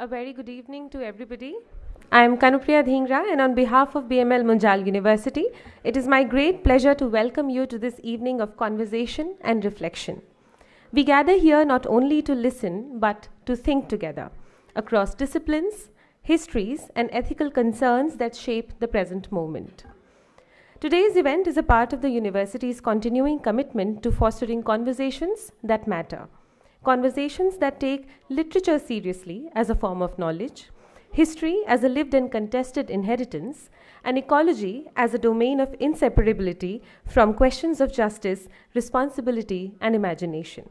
A very good evening to everybody. I am Kanupriya Dhingra, and on behalf of BML Munjal University, it is my great pleasure to welcome you to this evening of conversation and reflection. We gather here not only to listen, but to think together across disciplines, histories, and ethical concerns that shape the present moment. Today's event is a part of the university's continuing commitment to fostering conversations that matter. Conversations that take literature seriously as a form of knowledge, history as a lived and contested inheritance, and ecology as a domain of inseparability from questions of justice, responsibility, and imagination.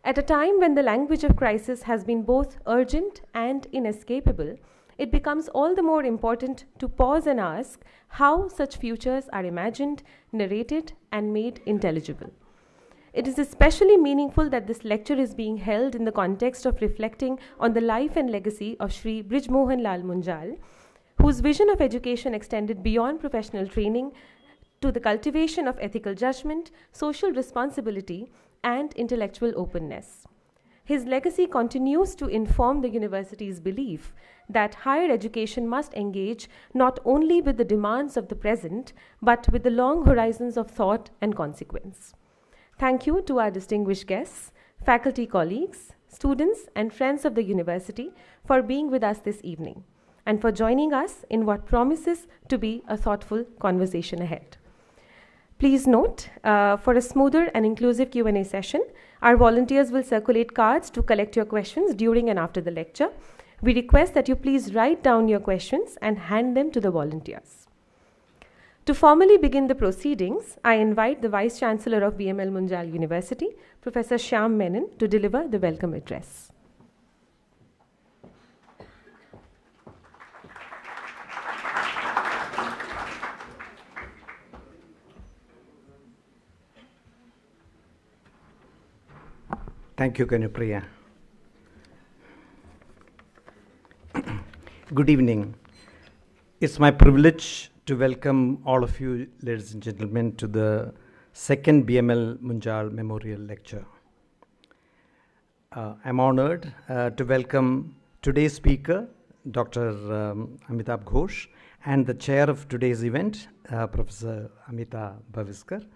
At a time when the language of crisis has been both urgent and inescapable, it becomes all the more important to pause and ask how such futures are imagined, narrated, and made intelligible. It is especially meaningful that this lecture is being held in the context of reflecting on the life and legacy of Sri Brij Mohan Lal Munjal, whose vision of education extended beyond professional training to the cultivation of ethical judgment, social responsibility, and intellectual openness. His legacy continues to inform the university's belief that higher education must engage not only with the demands of the present, but with the long horizons of thought and consequence. Thank you to our distinguished guests, faculty colleagues, students, and friends of the university for being with us this evening and for joining us in what promises to be a thoughtful conversation ahead. Please note, for a smoother and inclusive Q&A session, our volunteers will circulate cards to collect your questions during and after the lecture. We request that you please write down your questions and hand them to the volunteers. To formally begin the proceedings, I invite the Vice Chancellor of BML Munjal University, Professor Shyam Menon, to deliver the welcome address. Thank you, Kanupriya. Good evening. It's my privilege to welcome all of you, ladies and gentlemen, to the second BML Munjal Memorial Lecture. I'm honored to welcome today's speaker, Dr. Amitav Ghosh, and the chair of today's event, Professor Amita Baviskar.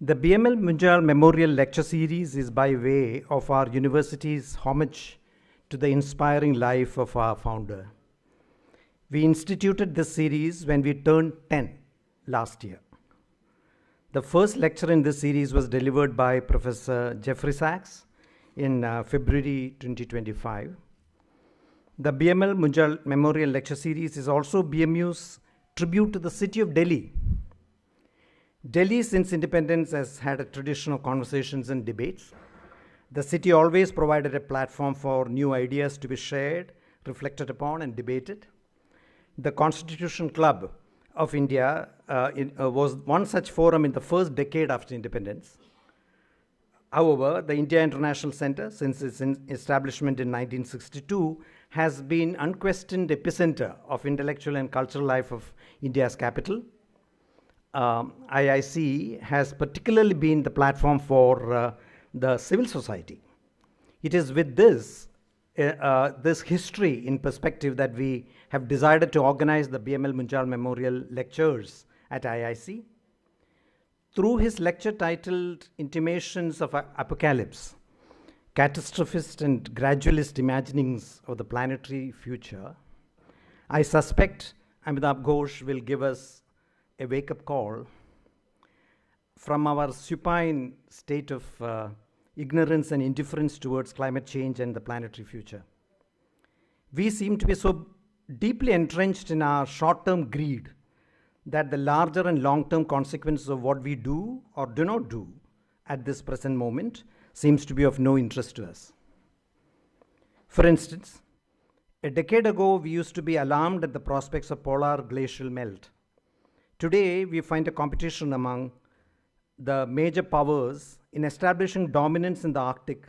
The BML Munjal Memorial Lecture Series is by way of our university's homage to the inspiring life of our founder. We instituted this series when we turned 10 last year. The first lecture in this series was delivered by Professor Jeffrey Sachs in February 2025. The BML Munjal Memorial Lecture Series is also BMU's tribute to the city of Delhi. Delhi, since independence, has had a tradition of conversations and debates. The city always provided a platform for new ideas to be shared, reflected upon, and debated. The Constitution Club of India was one such forum in the first decade after independence. However, the India International Center, since its establishment in 1962, has been unquestioned epicenter of intellectual and cultural life of India's capital. IIC has particularly been the platform for the civil society. It is with this history in perspective that we have decided to organize the BML Munjal Memorial Lectures at IIC. Through his lecture titled Intimations of Apocalypse, Catastrophist and Gradualist Imaginings of the Planetary Future, I suspect Amitav Ghosh will give us a wake-up call from our supine state of ignorance and indifference towards climate change and the planetary future. We seem to be so deeply entrenched in our short-term greed that the larger and long-term consequences of what we do or do not do at this present moment seems to be of no interest to us. For instance, a decade ago, we used to be alarmed at the prospects of polar glacial melt. Today, we find a competition among the major powers in establishing dominance in the Arctic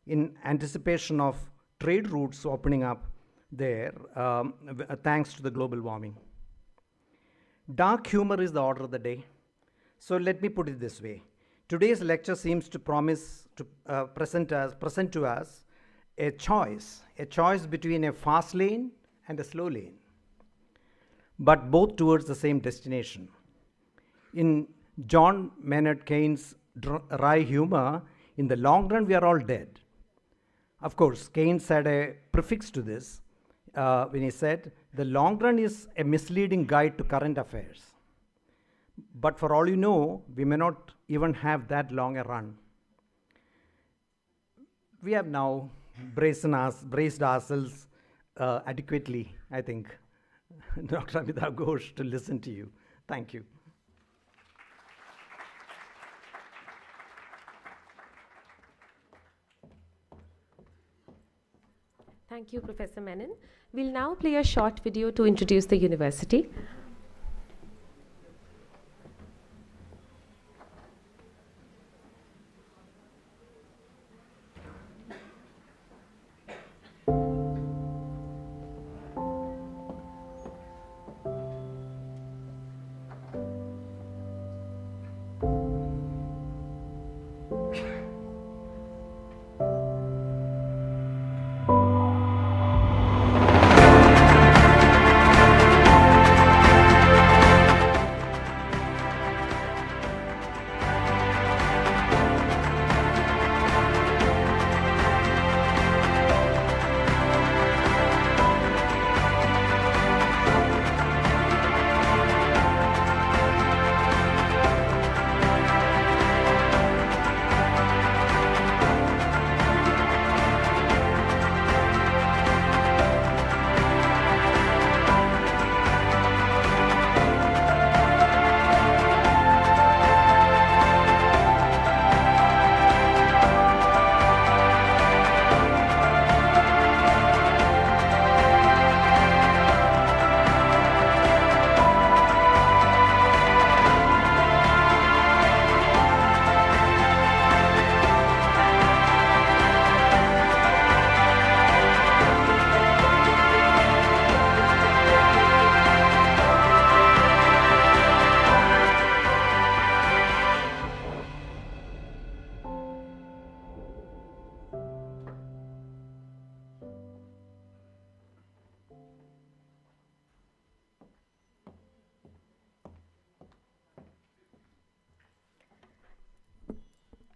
in anticipation of trade routes opening up there thanks to the global warming. Dark humor is the order of the day. So let me put it this way. Today's lecture seems to promise to present to us a choice between a fast lane and a slow lane, but both towards the same destination. In John Maynard Keynes' wry humor, in the long run we are all dead. Of course, Keynes had a prefix to this when he said, the long run is a misleading guide to current affairs. But for all you know, we may not even have that long a run. We have now braced ourselves adequately, I think, Dr. Amitav Ghosh, to listen to you. Thank you. Thank you, Professor Menon. We'll now play a short video to introduce the university.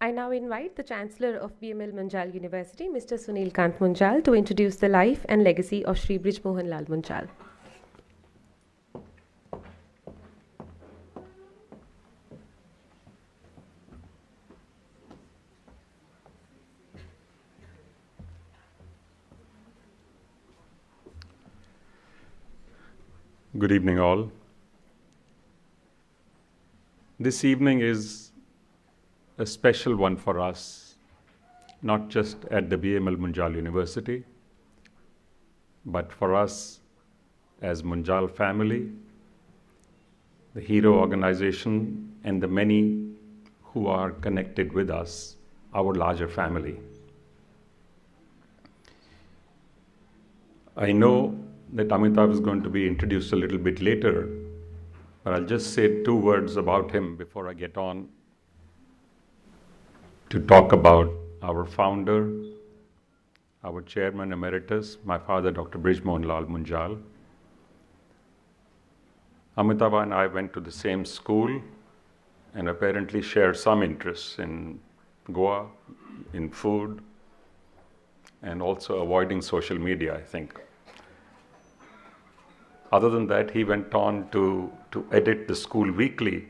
I now invite the Chancellor of BML Munjal University, Mr. Sunil Kant Munjal, to introduce the life and legacy of Shri Brij Mohan Lal Munjal. Good evening, all. This evening is a special one for us, not just at the BML Munjal University, but for us as Munjal family, the Hero organization, and the many who are connected with us, our larger family. I know that Amitav is going to be introduced a little bit later, but I'll just say 2 words about him before I get on to talk about our founder, our chairman emeritus, my father, Dr. Brij Mohan Lal Munjal. Amitav and I went to the same school and apparently shared some interests in Goa, in food, and also avoiding social media, I think. Other than that, he went on to edit the school weekly,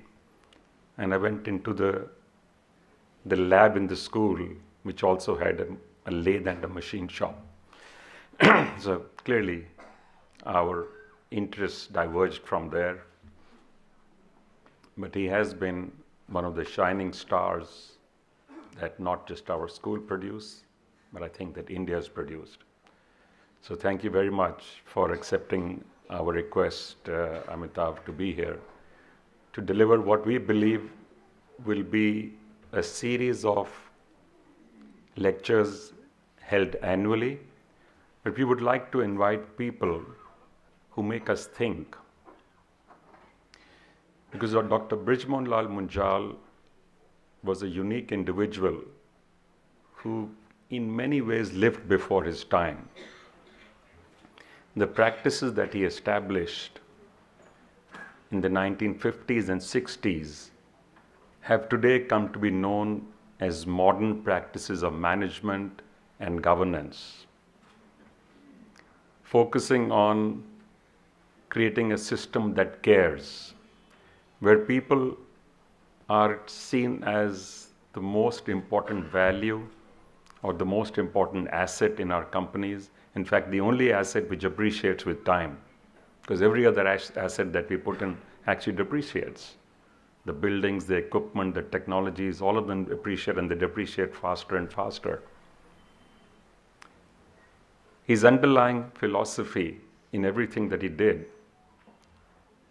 and I went into the lab in the school, which also had a lathe and a machine shop. So clearly, our interests diverged from there. But he has been one of the shining stars that not just our school produced, but I think that India has produced. So thank you very much for accepting our request, Amitav, to be here, to deliver what we believe will be a series of lectures held annually, but we would like to invite people who make us think. Because Dr. Brij Mohan Lal Munjal was a unique individual who in many ways lived before his time. The practices that he established in the 1950s and 60s have today come to be known as modern practices of management and governance, focusing on creating a system that cares, where people are seen as the most important value or the most important asset in our companies. In fact, the only asset which appreciates with time, because every other asset that we put in actually depreciates. The buildings, the equipment, the technologies, all of them appreciate, and they depreciate faster and faster. His underlying philosophy in everything that he did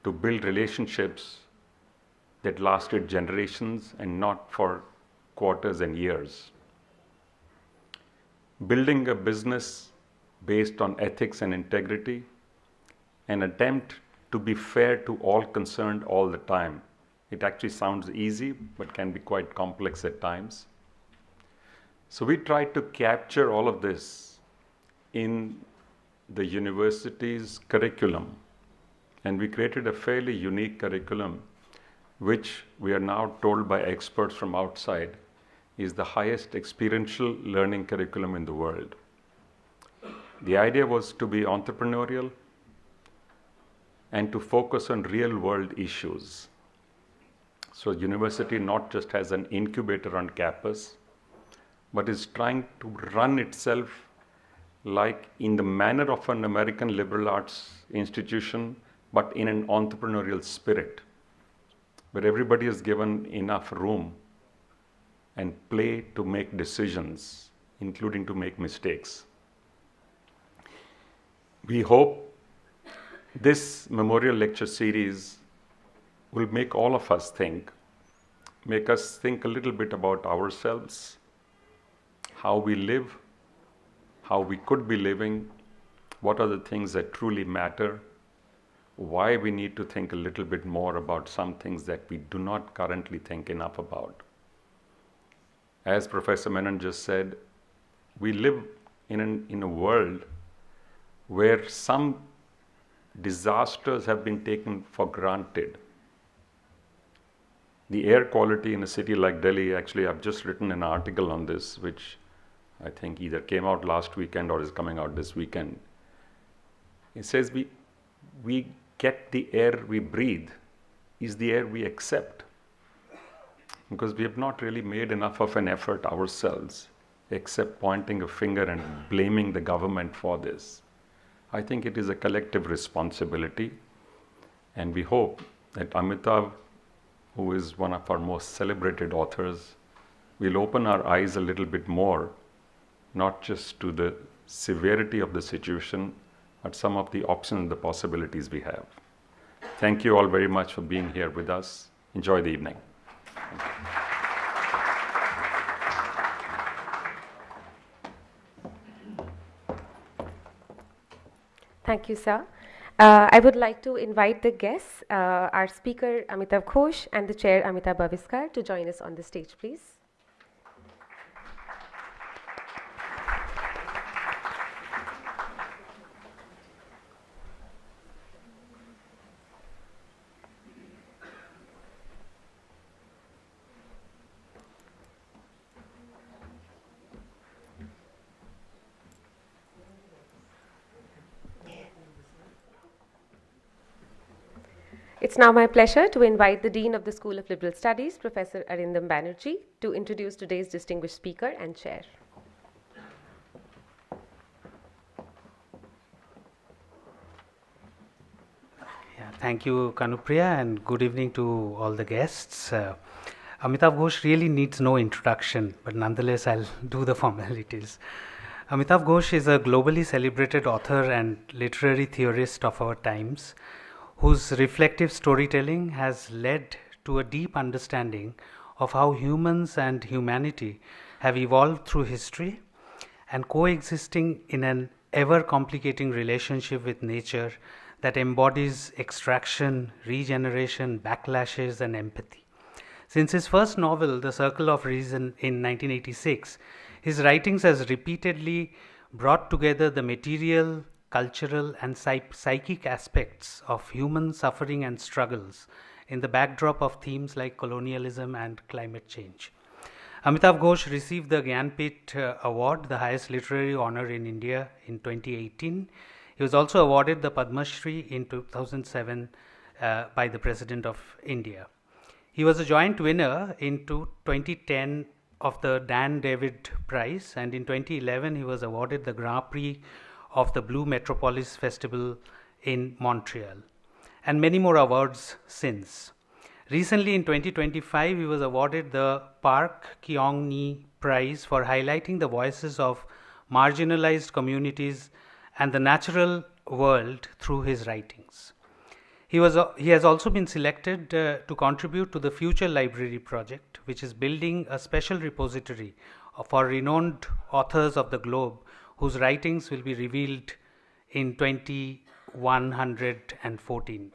to build relationships that lasted generations and not for quarters and years. Building a business based on ethics and integrity, an attempt to be fair to all concerned all the time. It actually sounds easy, but can be quite complex at times. So we tried to capture all of this in the university's curriculum. And we created a fairly unique curriculum, which we are now told by experts from outside is the highest experiential learning curriculum in the world. The idea was to be entrepreneurial and to focus on real-world issues. So university not just has an incubator on campus, but is trying to run itself like in the manner of an American liberal arts institution, but in an entrepreneurial spirit, where everybody is given enough room and play to make decisions, including to make mistakes. We hope this memorial lecture series will make all of us think, make us think a little bit about ourselves, how we live, how we could be living, what are the things that truly matter, why we need to think a little bit more about some things that we do not currently think enough about. As Professor Menon just said, we live in a world where some disasters have been taken for granted. The air quality in a city like Delhi, actually I've just written an article on this, which I think either came out last weekend or is coming out this weekend. It says we get the air we breathe is the air we accept, because we have not really made enough of an effort ourselves, except pointing a finger and blaming the government for this. I think it is a collective responsibility, and we hope that Amitav, who is one of our most celebrated authors, will open our eyes a little bit more, not just to the severity of the situation, but some of the options and the possibilities we have. Thank you all very much for being here with us. Enjoy the evening. Thank you, sir. I would like to invite the guests, our speaker Amitav Ghosh and the chair Amita Baviskar, to join us on the stage, please. It's now my pleasure to invite the Dean of the School of Liberal Studies, Professor Arindam Banerjee, to introduce today's distinguished speaker and chair. Thank you, Kanupriya, and good evening to all the guests. Amitav Ghosh really needs no introduction, but nonetheless I'll do the formalities. Amitav Ghosh is a globally celebrated author and literary theorist of our times, whose reflective storytelling has led to a deep understanding of how humans and humanity have evolved through history and coexisting in an ever-complicating relationship with nature that embodies extraction, regeneration, backlashes, and empathy. Since his first novel, The Circle of Reason, in 1986, His writings has repeatedly brought together the material, cultural, and psychic aspects of human suffering and struggles in the backdrop of themes like colonialism and climate change. Amitav Ghosh received the Gyanpith Award, the highest literary honor in India, in 2018. He was also awarded the Padma Shri in 2007 by the President of India. He was a joint winner in 2010 of the Dan David Prize, and in 2011 he was awarded the Grand Prix of the Blue Metropolis Festival in Montreal, and many more awards since. Recently in 2025 he was awarded the Park Kyong-ni Prize for highlighting the voices of marginalized communities and the natural world through his writings. He has also been selected to contribute to the Future Library project, which is building a special repository for renowned authors of the globe whose writings will be revealed in 2114.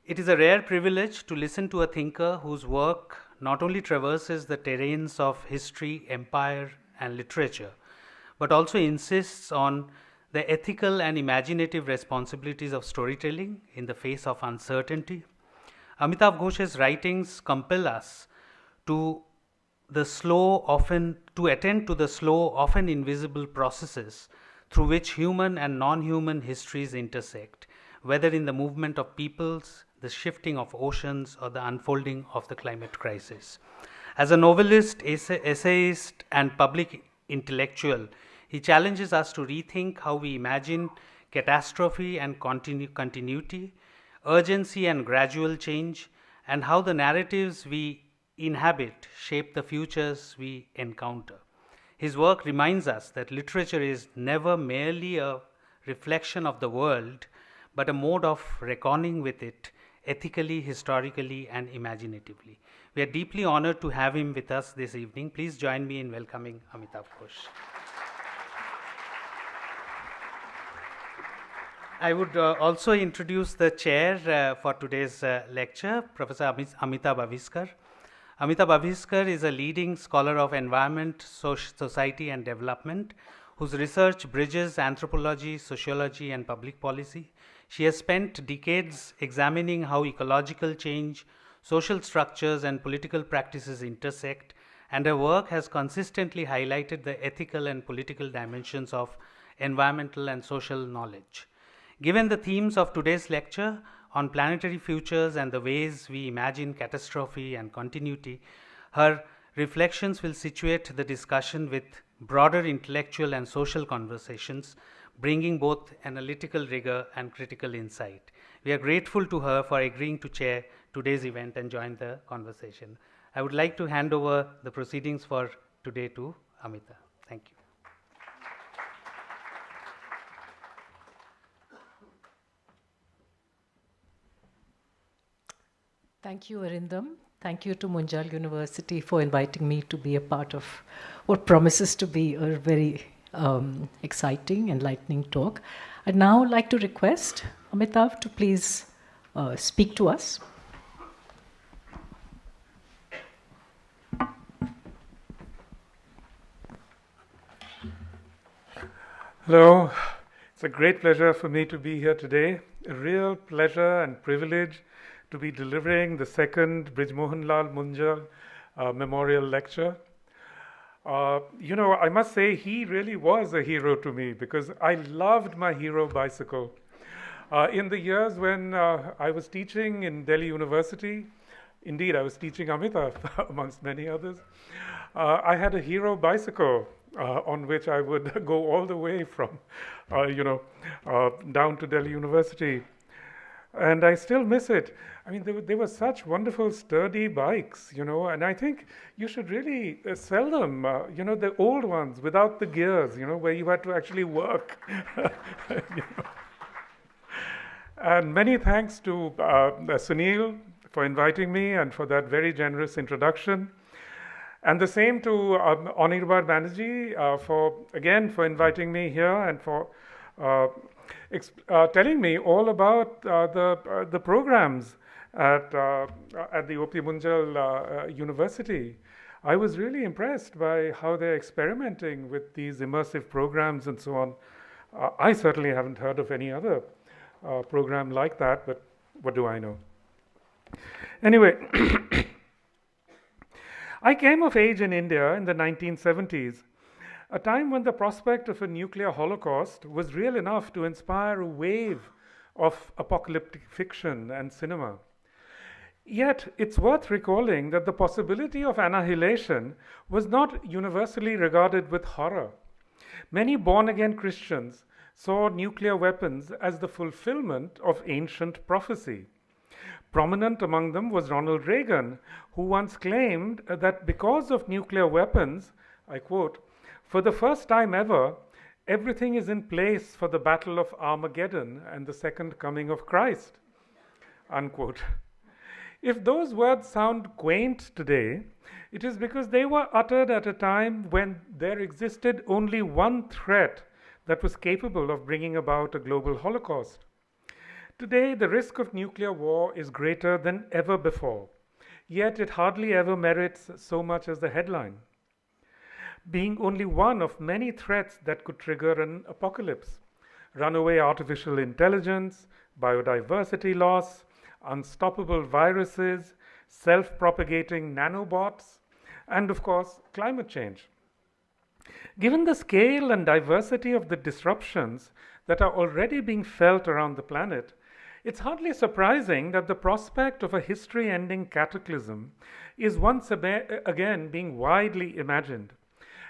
It is a rare privilege to listen to a thinker whose work not only traverses the terrains of history, empire, and literature, but also insists on the ethical and imaginative responsibilities of storytelling in the face of uncertainty. Amitav Ghosh's writings compel us to attend to the slow, often invisible processes through which human and non-human histories intersect, whether in the movement of peoples, the shifting of oceans, or the unfolding of the climate crisis. As a novelist, essayist, and public intellectual, he challenges us to rethink how we imagine catastrophe and continuity, urgency and gradual change, and how the narratives we inhabit shape the futures we encounter. His work reminds us that literature is never merely a reflection of the world, but a mode of reckoning with it ethically, historically, and imaginatively. We are deeply honored to have him with us this evening. Please join me in welcoming Amitav Ghosh. I would also introduce the chair for today's lecture, Professor Amita Baviskar. Amita Baviskar is a leading scholar of environment, society, and development, whose research bridges anthropology, sociology, and public policy. She has spent decades examining how ecological change, social structures, and political practices intersect, and her work has consistently highlighted the ethical and political dimensions of environmental and social knowledge. Given the themes of today's lecture on planetary futures and the ways we imagine catastrophe and continuity, her reflections will situate the discussion with broader intellectual and social conversations, bringing both analytical rigor and critical insight. We are grateful to her for agreeing to chair today's event and join the conversation. I would like to hand over the proceedings for today to Amita. Thank you. Thank you, Arindam. Thank you to Munjal University for inviting me to be a part of what promises to be a very exciting, enlightening talk. I'd now like to request Amitav to please speak to us. Hello, it's a great pleasure for me to be here today. A real pleasure and privilege to be delivering the second Brij Mohanlal Munjal Memorial Lecture. I must say he really was a hero to me because I loved my hero bicycle. In the years when I was teaching in Delhi University, indeed I was teaching Amitav amongst many others, I had a hero bicycle on which I would go all the way from, down to Delhi University. And I still miss it. I mean, they were such wonderful, sturdy bikes, and I think you should really sell them, the old ones without the gears, where you had to actually work. And many thanks to Sunil for inviting me and for that very generous introduction. And the same to Anirban Banerjee for inviting me here and for telling me all about the programs at the O.P. Munjal University. I was really impressed by how they're experimenting with these immersive programs and so on. I certainly haven't heard of any other program like that, but what do I know? Anyway, I came of age in India in the 1970s, a time when the prospect of a nuclear holocaust was real enough to inspire a wave of apocalyptic fiction and cinema. Yet, it's worth recalling that the possibility of annihilation was not universally regarded with horror. Many born-again Christians saw nuclear weapons as the fulfillment of ancient prophecy. Prominent among them was Ronald Reagan, who once claimed that because of nuclear weapons, I quote, "For the first time ever, everything is in place for the Battle of Armageddon and the second coming of Christ," unquote. If those words sound quaint today, it is because they were uttered at a time when there existed only one threat that was capable of bringing about a global holocaust. Today, the risk of nuclear war is greater than ever before, yet it hardly ever merits so much as the headline, being only one of many threats that could trigger an apocalypse. Runaway artificial intelligence, biodiversity loss, unstoppable viruses, self-propagating nanobots, and of course, climate change. Given the scale and diversity of the disruptions that are already being felt around the planet, it's hardly surprising that the prospect of a history-ending cataclysm is once again being widely imagined.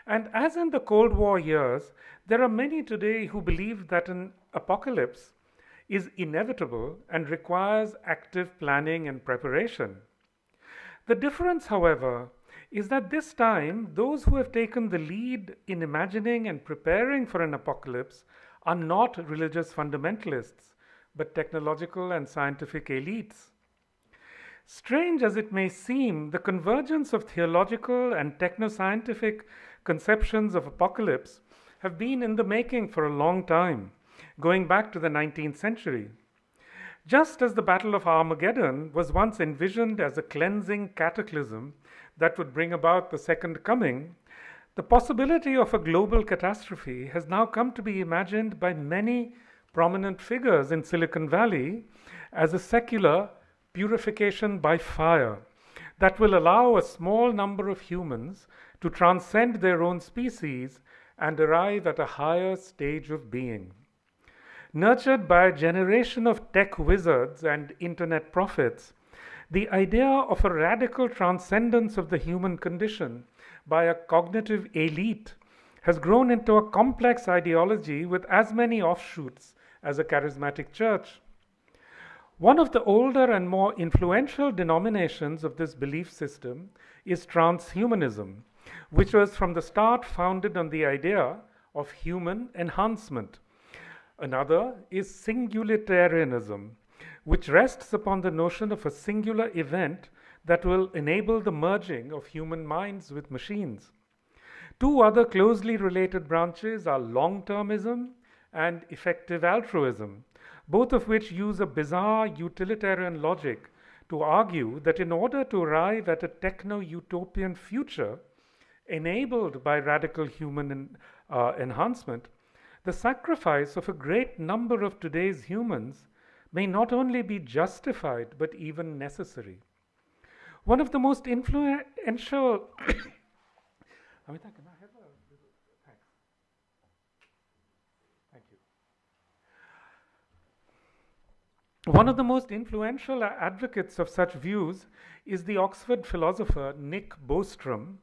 And as in the Cold War years, there are many today who believe that an apocalypse is inevitable and requires active planning and preparation. The difference, however, is that this time, those who have taken the lead in imagining and preparing for an apocalypse are not religious fundamentalists, but technological and scientific elites. Strange as it may seem, the convergence of theological and techno-scientific conceptions of apocalypse have been in the making for a long time, going back to the 19th century. Just as the Battle of Armageddon was once envisioned as a cleansing cataclysm that would bring about the second coming, the possibility of a global catastrophe has now come to be imagined by many prominent figures in Silicon Valley as a secular purification by fire that will allow a small number of humans to transcend their own species and arrive at a higher stage of being. Nurtured by a generation of tech wizards and internet prophets, the idea of a radical transcendence of the human condition by a cognitive elite has grown into a complex ideology with as many offshoots as a charismatic church. One of the older and more influential denominations of this belief system is transhumanism, which was from the start founded on the idea of human enhancement. Another is singularitarianism, which rests upon the notion of a singular event that will enable the merging of human minds with machines. Two other closely related branches are long-termism and effective altruism, both of which use a bizarre utilitarian logic to argue that in order to arrive at a techno-utopian future enabled by radical human enhancement, the sacrifice of a great number of today's humans may not only be justified but even necessary. One of the most influential Amita, can I have a little? Thanks. Thank you. One of the most influential advocates of such views is the Oxford philosopher Nick Bostrom,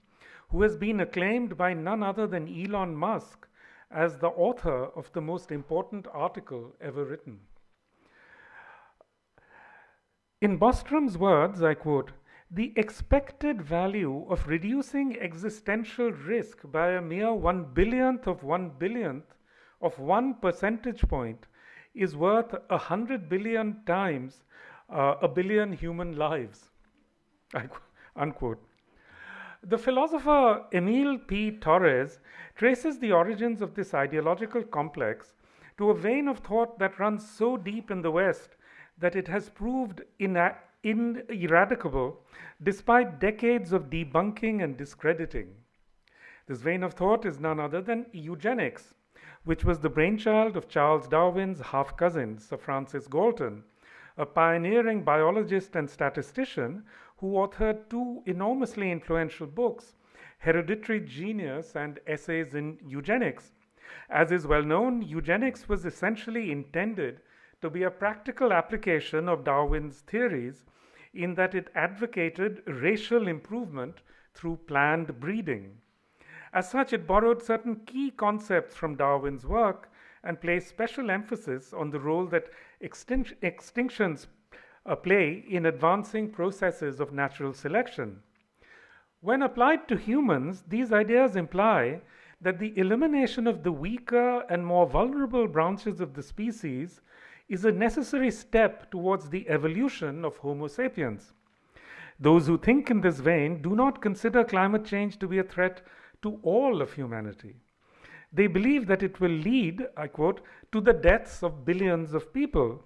who has been acclaimed by none other than Elon Musk as the author of the most important article ever written. In Bostrom's words, I quote, "The expected value of reducing existential risk by a mere 1/1000th of 1/1000th of 1 percentage point is worth 100 billion times a billion human lives," unquote. The philosopher Emil P. Torres traces the origins of this ideological complex to a vein of thought that runs so deep in the West that it has proved ineradicable despite decades of debunking and discrediting. This vein of thought is none other than eugenics, which was the brainchild of Charles Darwin's half-cousin, Sir Francis Galton, a pioneering biologist and statistician who authored two enormously influential books, Hereditary Genius and Essays in Eugenics. As is well known, eugenics was essentially intended to be a practical application of Darwin's theories in that it advocated racial improvement through planned breeding. As such, it borrowed certain key concepts from Darwin's work and placed special emphasis on the role that extinctions play in advancing processes of natural selection. When applied to humans, these ideas imply that the elimination of the weaker and more vulnerable branches of the species is a necessary step towards the evolution of Homo sapiens. Those who think in this vein do not consider climate change to be a threat to all of humanity. They believe that it will lead, I quote, to the deaths of billions of people,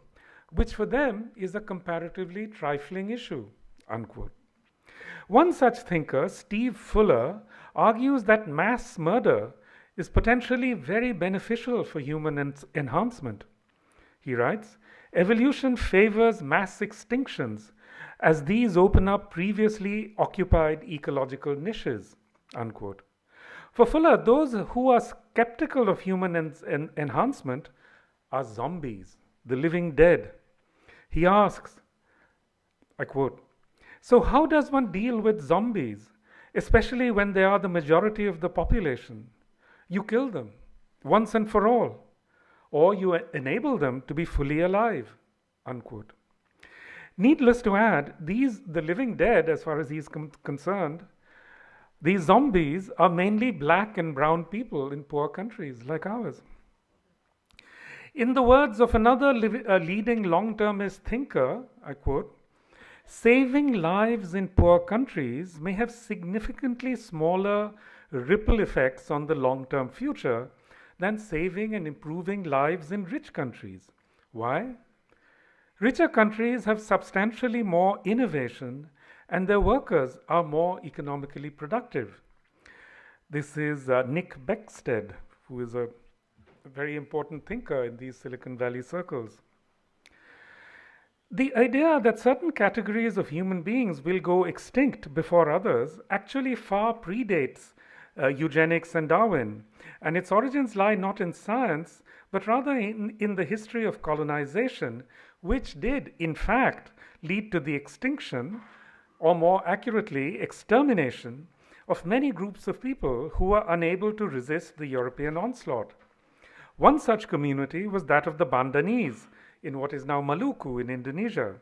which for them is a comparatively trifling issue, unquote. One such thinker, Steve Fuller, argues that mass murder is potentially very beneficial for human enhancement. He writes, evolution favors mass extinctions as these open up previously occupied ecological niches, unquote. For Fuller, those who are skeptical of human enhancement are zombies, the living dead. He asks, I quote, so how does one deal with zombies, especially when they are the majority of the population? You kill them once and for all, or you enable them to be fully alive, unquote. Needless to add, the living dead, as far as he's concerned, these zombies are mainly black and brown people in poor countries like ours. In the words of another leading long-termist thinker, I quote, saving lives in poor countries may have significantly smaller ripple effects on the long-term future than saving and improving lives in rich countries. Why? Richer countries have substantially more innovation and their workers are more economically productive. This is Nick Beckstead, who is a very important thinker in these Silicon Valley circles. The idea that certain categories of human beings will go extinct before others actually far predates eugenics and Darwin, and its origins lie not in science, but rather in the history of colonization, which did, in fact, lead to the extinction, or more accurately, extermination, of many groups of people who were unable to resist the European onslaught. One such community was that of the Bandanese in what is now Maluku in Indonesia.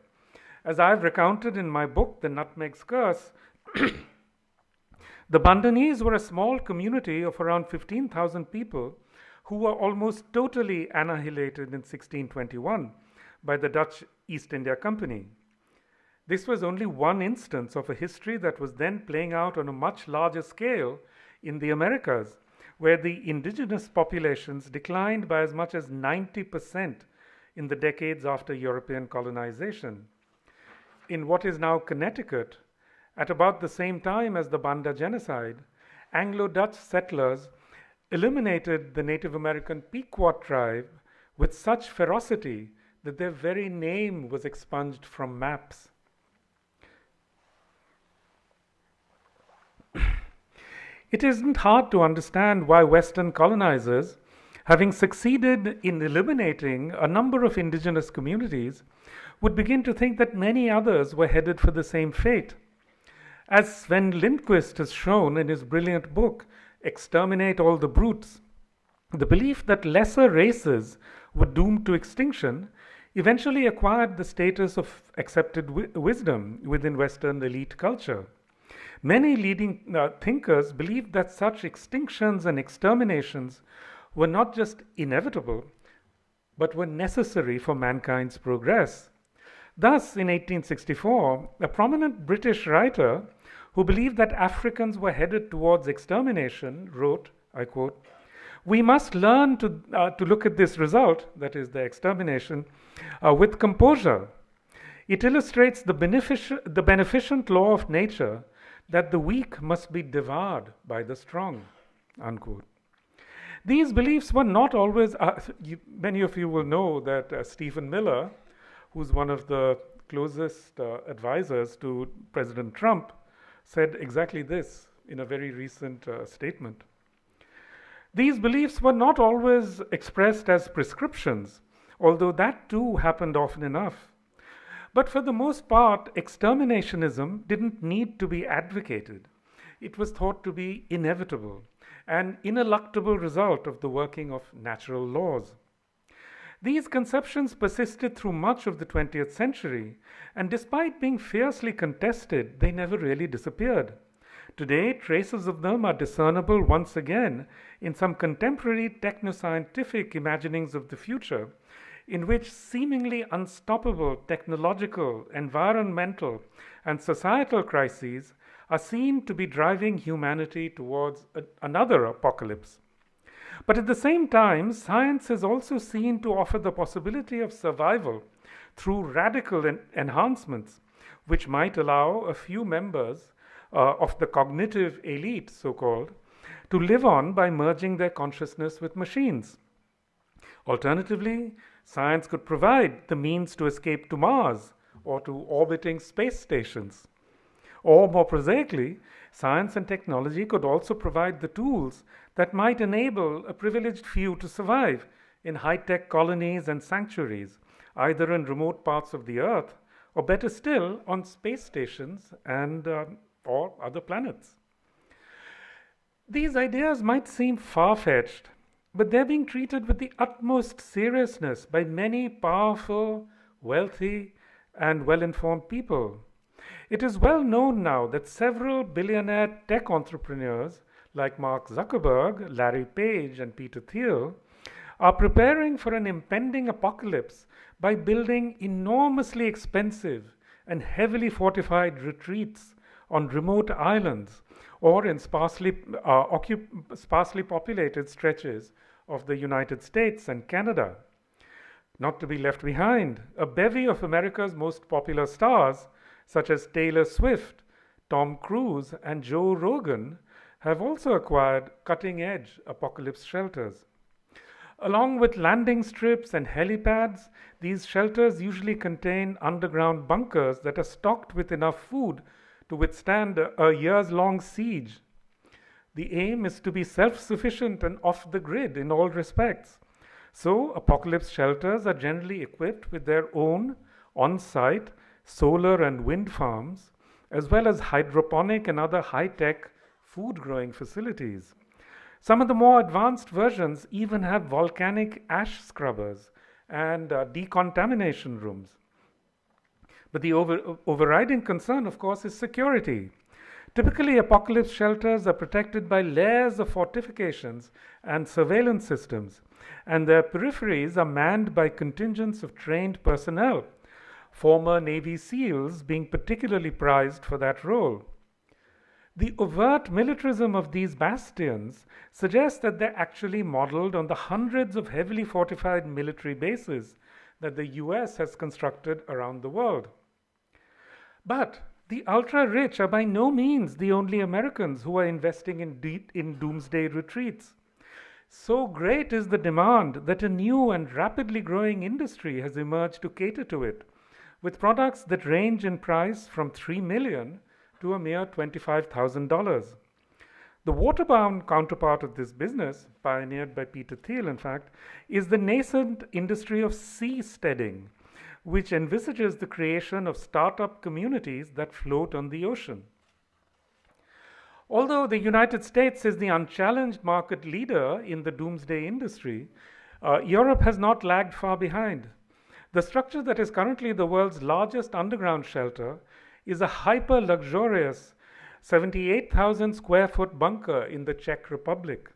As I've recounted in my book, The Nutmeg's Curse, the Bandanese were a small community of around 15,000 people who were almost totally annihilated in 1621 by the Dutch East India Company. This was only one instance of a history that was then playing out on a much larger scale in the Americas, where the indigenous populations declined by as much as 90% in the decades after European colonization. In what is now Connecticut, at about the same time as the Banda genocide, Anglo-Dutch settlers eliminated the Native American Pequot tribe with such ferocity that their very name was expunged from maps. It isn't hard to understand why Western colonizers, having succeeded in eliminating a number of indigenous communities, would begin to think that many others were headed for the same fate. As Sven Lindqvist has shown in his brilliant book, Exterminate All the Brutes, the belief that lesser races were doomed to extinction eventually acquired the status of accepted wisdom within Western elite culture. Many leading thinkers believed that such extinctions and exterminations were not just inevitable, but were necessary for mankind's progress. Thus, in 1864, a prominent British writer who believed that Africans were headed towards extermination wrote, I quote, "We must learn to look at this result," that is the extermination, with composure. It illustrates the beneficent law of nature that the weak must be devoured by the strong, unquote. These beliefs were not always, many of you will know that Stephen Miller, who's one of the closest advisors to President Trump, said exactly this in a very recent statement. These beliefs were not always expressed as prescriptions, although that too happened often enough. But for the most part, exterminationism didn't need to be advocated. It was thought to be inevitable, an ineluctable result of the working of natural laws. These conceptions persisted through much of the 20th century, and despite being fiercely contested, they never really disappeared. Today, traces of them are discernible once again in some contemporary technoscientific imaginings of the future, in which seemingly unstoppable technological, environmental, and societal crises are seen to be driving humanity towards another apocalypse. But at the same time, science is also seen to offer the possibility of survival through radical enhancements, which might allow a few members of the cognitive elite, so-called, to live on by merging their consciousness with machines. Alternatively, science could provide the means to escape to Mars or to orbiting space stations. Or more prosaically, science and technology could also provide the tools that might enable a privileged few to survive in high-tech colonies and sanctuaries, either in remote parts of the Earth or, better still, on space stations and or other planets. These ideas might seem far-fetched, but they're being treated with the utmost seriousness by many powerful, wealthy, and well-informed people. It is well known now that several billionaire tech entrepreneurs like Mark Zuckerberg, Larry Page, and Peter Thiel are preparing for an impending apocalypse by building enormously expensive and heavily fortified retreats on remote islands or in sparsely populated stretches of the United States and Canada. Not to be left behind, a bevy of America's most popular stars, such as Taylor Swift, Tom Cruise, and Joe Rogan, have also acquired cutting-edge apocalypse shelters. Along with landing strips and helipads, these shelters usually contain underground bunkers that are stocked with enough food to withstand a years-long siege. The aim is to be self-sufficient and off the grid in all respects. So, apocalypse shelters are generally equipped with their own on-site solar and wind farms, as well as hydroponic and other high-tech food-growing facilities. Some of the more advanced versions even have volcanic ash scrubbers and decontamination rooms. But the overriding concern, of course, is security. Typically, apocalypse shelters are protected by layers of fortifications and surveillance systems, and their peripheries are manned by contingents of trained personnel, former Navy SEALs being particularly prized for that role. The overt militarism of these bastions suggests that they're actually modeled on the hundreds of heavily fortified military bases that the US has constructed around the world. But the ultra-rich are by no means the only Americans who are investing in doomsday retreats. So great is the demand that a new and rapidly growing industry has emerged to cater to it, with products that range in price from $3 million to a mere $25,000. The waterbound counterpart of this business, pioneered by Peter Thiel, in fact, is the nascent industry of seasteading, which envisages the creation of startup communities that float on the ocean. Although the United States is the unchallenged market leader in the doomsday industry, Europe has not lagged far behind. The structure that is currently the world's largest underground shelter is a hyper-luxurious 78,000 square foot bunker in the Czech Republic.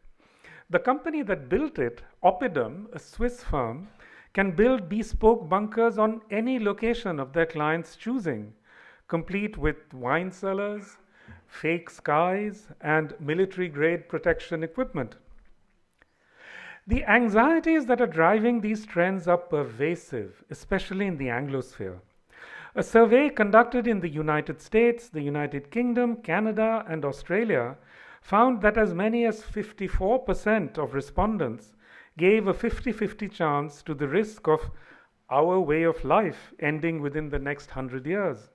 The company that built it, Oppidum, a Swiss firm, can build bespoke bunkers on any location of their client's choosing, complete with wine cellars, fake skies, and military-grade protection equipment. The anxieties that are driving these trends are pervasive, especially in the Anglosphere. A survey conducted in the United States, the United Kingdom, Canada, and Australia found that as many as 54% of respondents gave a 50-50 chance to the risk of our way of life ending within the next 100 years.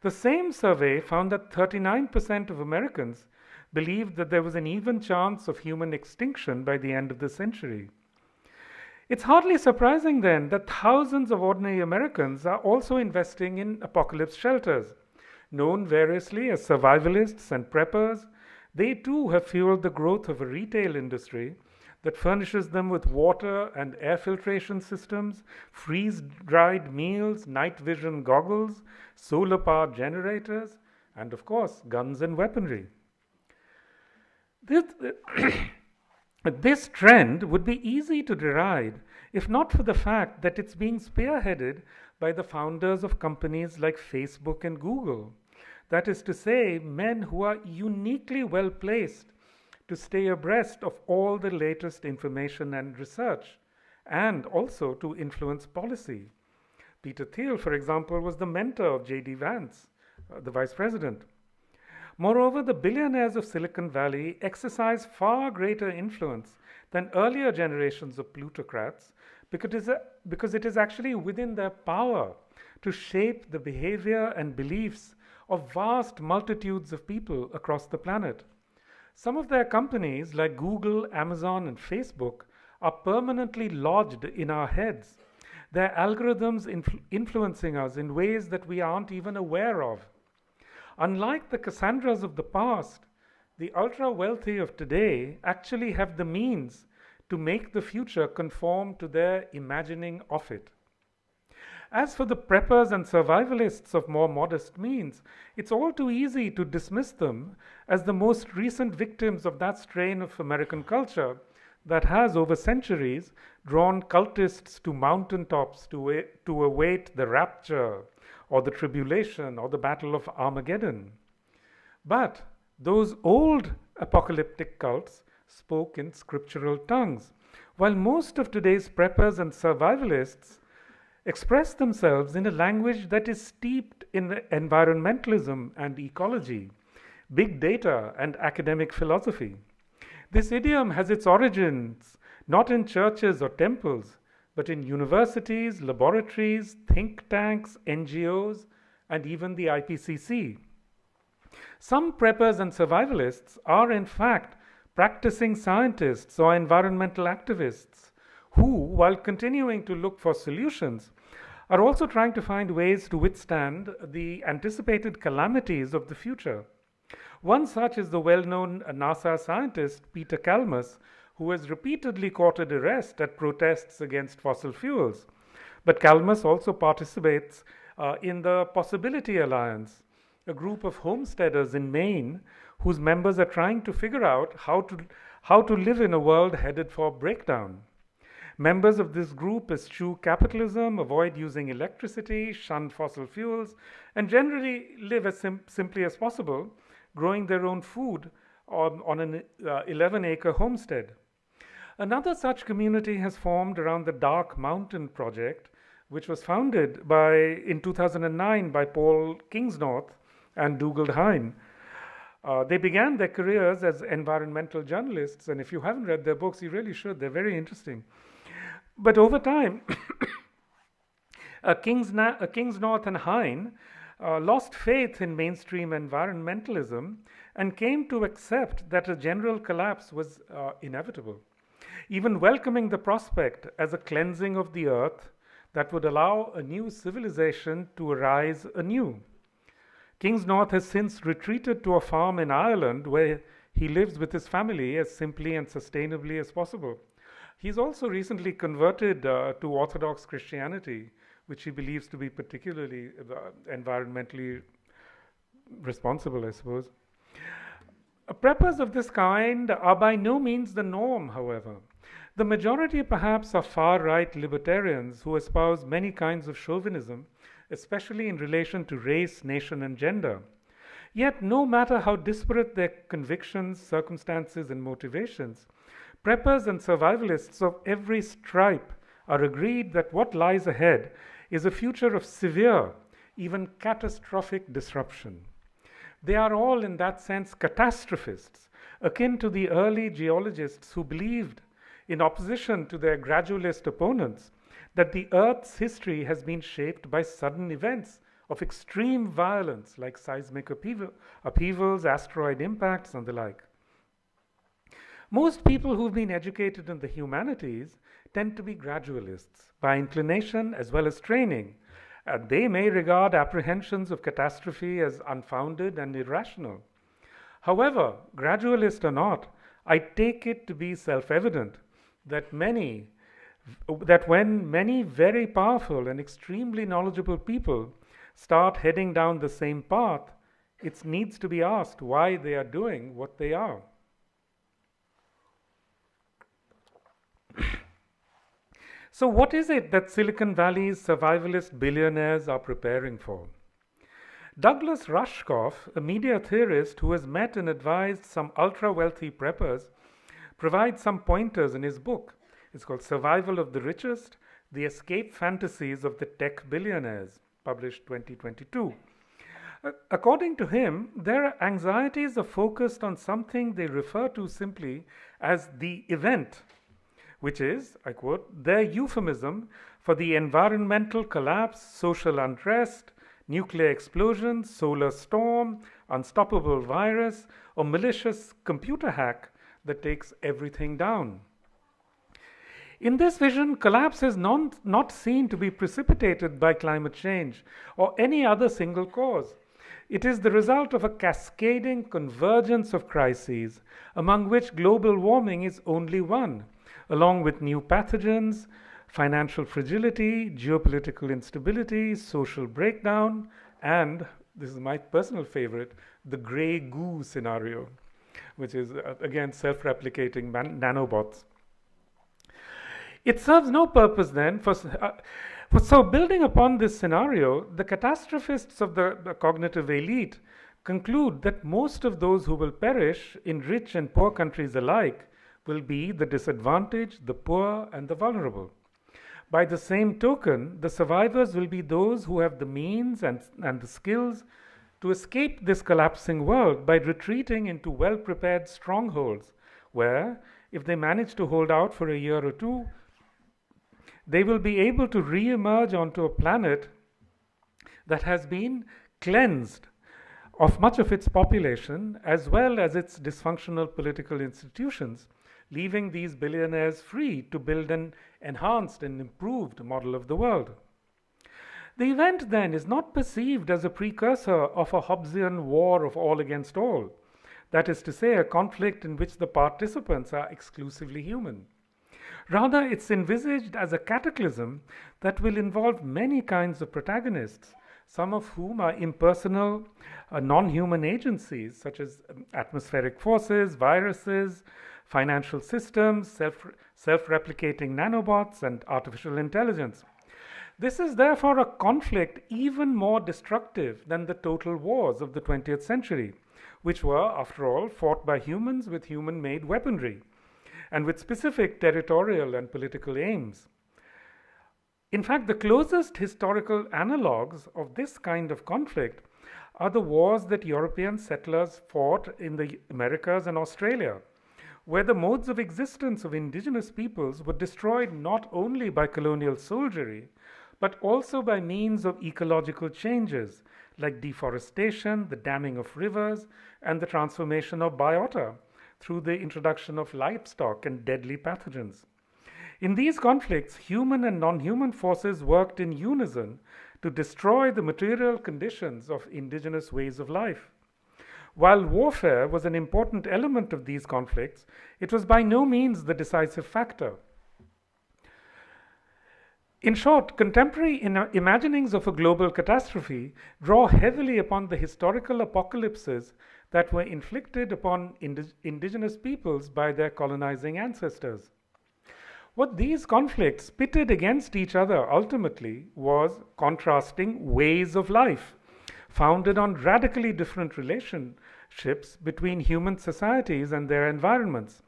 The same survey found that 39% of Americans believed that there was an even chance of human extinction by the end of the century. It's hardly surprising then that thousands of ordinary Americans are also investing in apocalypse shelters. Known variously as survivalists and preppers, they too have fueled the growth of a retail industry that furnishes them with water and air filtration systems, freeze-dried meals, night vision goggles, solar-powered generators, and of course, guns and weaponry. This trend would be easy to deride if not for the fact that it's being spearheaded by the founders of companies like Facebook and Google. That is to say, men who are uniquely well placed to stay abreast of all the latest information and research, and also to influence policy. Peter Thiel, for example, was the mentor of J.D. Vance, the vice president. Moreover, the billionaires of Silicon Valley exercise far greater influence than earlier generations of plutocrats because it is actually within their power to shape the behavior and beliefs of vast multitudes of people across the planet. Some of their companies, like Google, Amazon, and Facebook, are permanently lodged in our heads, their algorithms influencing us in ways that we aren't even aware of. Unlike the Cassandras of the past, the ultra-wealthy of today actually have the means to make the future conform to their imagining of it. As for the preppers and survivalists of more modest means, it's all too easy to dismiss them as the most recent victims of that strain of American culture that has, over centuries, drawn cultists to mountaintops to await the rapture, or the tribulation, or the battle of Armageddon. But those old apocalyptic cults spoke in scriptural tongues, while most of today's preppers and survivalists express themselves in a language that is steeped in environmentalism and ecology, big data and academic philosophy. This idiom has its origins not in churches or temples, but in universities, laboratories, think tanks, NGOs, and even the IPCC. Some preppers and survivalists are, in fact, practicing scientists or environmental activists who, while continuing to look for solutions, are also trying to find ways to withstand the anticipated calamities of the future. One such is the well-known NASA scientist Peter Kalmus, who has repeatedly courted arrest at protests against fossil fuels. But Kalmus also participates in the Possibility Alliance, a group of homesteaders in Maine whose members are trying to figure out how to live in a world headed for breakdown. Members of this group eschew capitalism, avoid using electricity, shun fossil fuels, and generally live as simply as possible, growing their own food on an 11-acre homestead. Another such community has formed around the Dark Mountain Project, which was founded in 2009 by Paul Kingsnorth and Dougal Hine. They began their careers as environmental journalists, and if you haven't read their books, you really should. They're very interesting. But over time, Kingsnorth and Hine lost faith in mainstream environmentalism and came to accept that a general collapse was inevitable, even welcoming the prospect as a cleansing of the earth that would allow a new civilization to arise anew. Kingsnorth has since retreated to a farm in Ireland where he lives with his family as simply and sustainably as possible. He's also recently converted to Orthodox Christianity, which he believes to be particularly environmentally responsible, I suppose. Preppers of this kind are by no means the norm, however. The majority, perhaps, are far-right libertarians who espouse many kinds of chauvinism, especially in relation to race, nation, and gender. Yet, no matter how disparate their convictions, circumstances, and motivations, preppers and survivalists of every stripe are agreed that what lies ahead is a future of severe, even catastrophic disruption. They are all, in that sense, catastrophists, akin to the early geologists who believed, in opposition to their gradualist opponents, that the Earth's history has been shaped by sudden events of extreme violence like seismic upheavals, asteroid impacts, and the like. Most people who've been educated in the humanities tend to be gradualists by inclination as well as training, and they may regard apprehensions of catastrophe as unfounded and irrational. However, gradualist or not, I take it to be self-evident that when many very powerful and extremely knowledgeable people start heading down the same path, it needs to be asked why they are doing what they are. So what is it that Silicon Valley's survivalist billionaires are preparing for? Douglas Rushkoff, a media theorist who has met and advised some ultra-wealthy preppers, provides some pointers in his book. It's called Survival of the Richest, The Escape Fantasies of the Tech Billionaires, published 2022. According to him, their anxieties are focused on something they refer to simply as the event, which is, I quote, their euphemism for the environmental collapse, social unrest, nuclear explosion, solar storm, unstoppable virus, or malicious computer hack that takes everything down. In this vision, collapse is not seen to be precipitated by climate change or any other single cause. It is the result of a cascading convergence of crises, among which global warming is only one, along with new pathogens, financial fragility, geopolitical instability, social breakdown, and, this is my personal favorite, the grey goo scenario, which is, again, self-replicating nanobots. It serves no purpose then so building upon this scenario, the catastrophists of the cognitive elite conclude that most of those who will perish in rich and poor countries alike will be the disadvantaged, the poor, and the vulnerable. By the same token, the survivors will be those who have the means and the skills to escape this collapsing world by retreating into well-prepared strongholds, where, if they manage to hold out for a year or two, they will be able to re-emerge onto a planet that has been cleansed of much of its population as well as its dysfunctional political institutions, leaving these billionaires free to build an enhanced and improved model of the world. The event then is not perceived as a precursor of a Hobbesian war of all against all, that is to say, a conflict in which the participants are exclusively human. Rather, it's envisaged as a cataclysm that will involve many kinds of protagonists, some of whom are impersonal, non-human agencies such as atmospheric forces, viruses, financial systems, self-replicating nanobots, and artificial intelligence. This is therefore a conflict even more destructive than the total wars of the 20th century, which were, after all, fought by humans with human-made weaponry and with specific territorial and political aims. In fact, the closest historical analogues of this kind of conflict are the wars that European settlers fought in the Americas and Australia, where the modes of existence of indigenous peoples were destroyed not only by colonial soldiery, but also by means of ecological changes like deforestation, the damming of rivers, and the transformation of biota through the introduction of livestock and deadly pathogens. In these conflicts, human and non-human forces worked in unison to destroy the material conditions of indigenous ways of life. While warfare was an important element of these conflicts, it was by no means the decisive factor. In short, contemporary imaginings of a global catastrophe draw heavily upon the historical apocalypses that were inflicted upon indigenous peoples by their colonizing ancestors. What these conflicts pitted against each other ultimately was contrasting ways of life, founded on radically different relationships between human societies and their environments.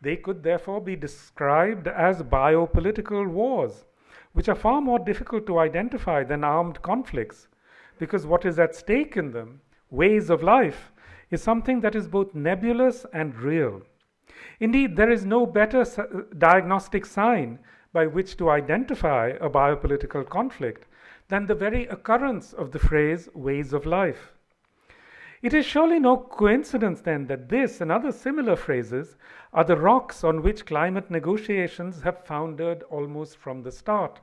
They could therefore be described as biopolitical wars, which are far more difficult to identify than armed conflicts, because what is at stake in them, ways of life, is something that is both nebulous and real. Indeed, there is no better diagnostic sign by which to identify a biopolitical conflict than the very occurrence of the phrase ways of life. It is surely no coincidence then that this and other similar phrases are the rocks on which climate negotiations have foundered almost from the start.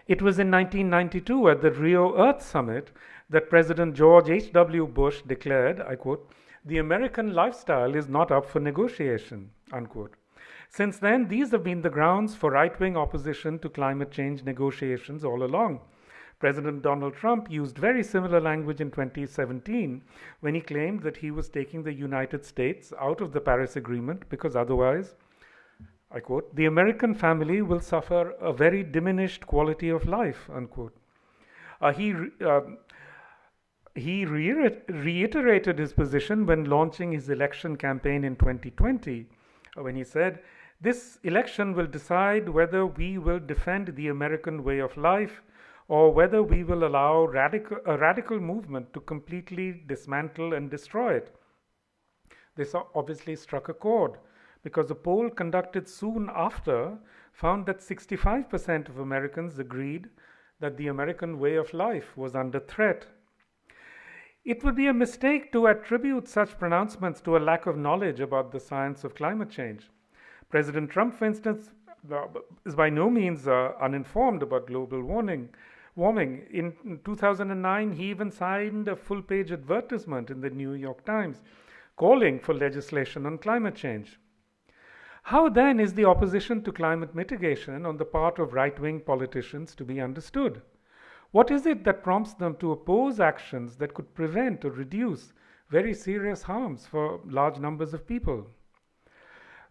It was in 1992 at the Rio Earth Summit that President George H.W. Bush declared, I quote, "The American lifestyle is not up for negotiation," unquote. Since then, these have been the grounds for right-wing opposition to climate change negotiations all along. President Donald Trump used very similar language in 2017 when he claimed that he was taking the United States out of the Paris Agreement because otherwise, I quote, "the American family will suffer a very diminished quality of life," unquote. He reiterated his position when launching his election campaign in 2020, when he said, "This election will decide whether we will defend the American way of life or whether we will allow a radical movement to completely dismantle and destroy it." This obviously struck a chord, because a poll conducted soon after found that 65% of Americans agreed that the American way of life was under threat. It would be a mistake to attribute such pronouncements to a lack of knowledge about the science of climate change. President Trump, for instance, is by no means uninformed about global warming. In 2009, he even signed a full-page advertisement in the New York Times calling for legislation on climate change. How then is the opposition to climate mitigation on the part of right-wing politicians to be understood? What is it that prompts them to oppose actions that could prevent or reduce very serious harms for large numbers of people?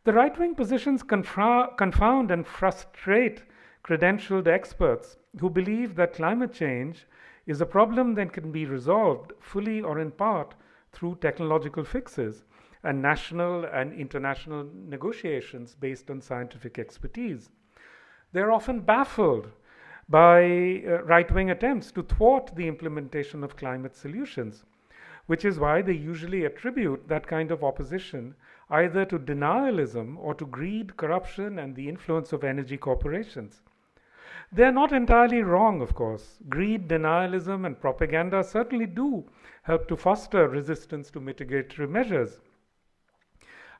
The right-wing positions confound and frustrate credentialed experts who believe that climate change is a problem that can be resolved fully or in part through technological fixes and national and international negotiations based on scientific expertise. They're often baffled by right-wing attempts to thwart the implementation of climate solutions, which is why they usually attribute that kind of opposition either to denialism or to greed, corruption, and the influence of energy corporations. They're not entirely wrong, of course. Greed, denialism, and propaganda certainly do help to foster resistance to mitigatory measures.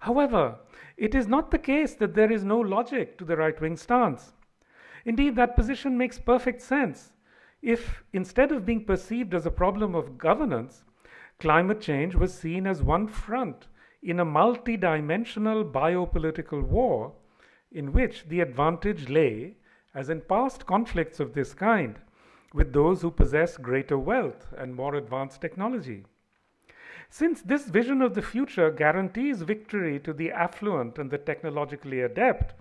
However, it is not the case that there is no logic to the right-wing stance. Indeed, that position makes perfect sense if, instead of being perceived as a problem of governance, climate change was seen as one front in a multi-dimensional biopolitical war in which the advantage lay, as in past conflicts of this kind, with those who possess greater wealth and more advanced technology. Since this vision of the future guarantees victory to the affluent and the technologically adept,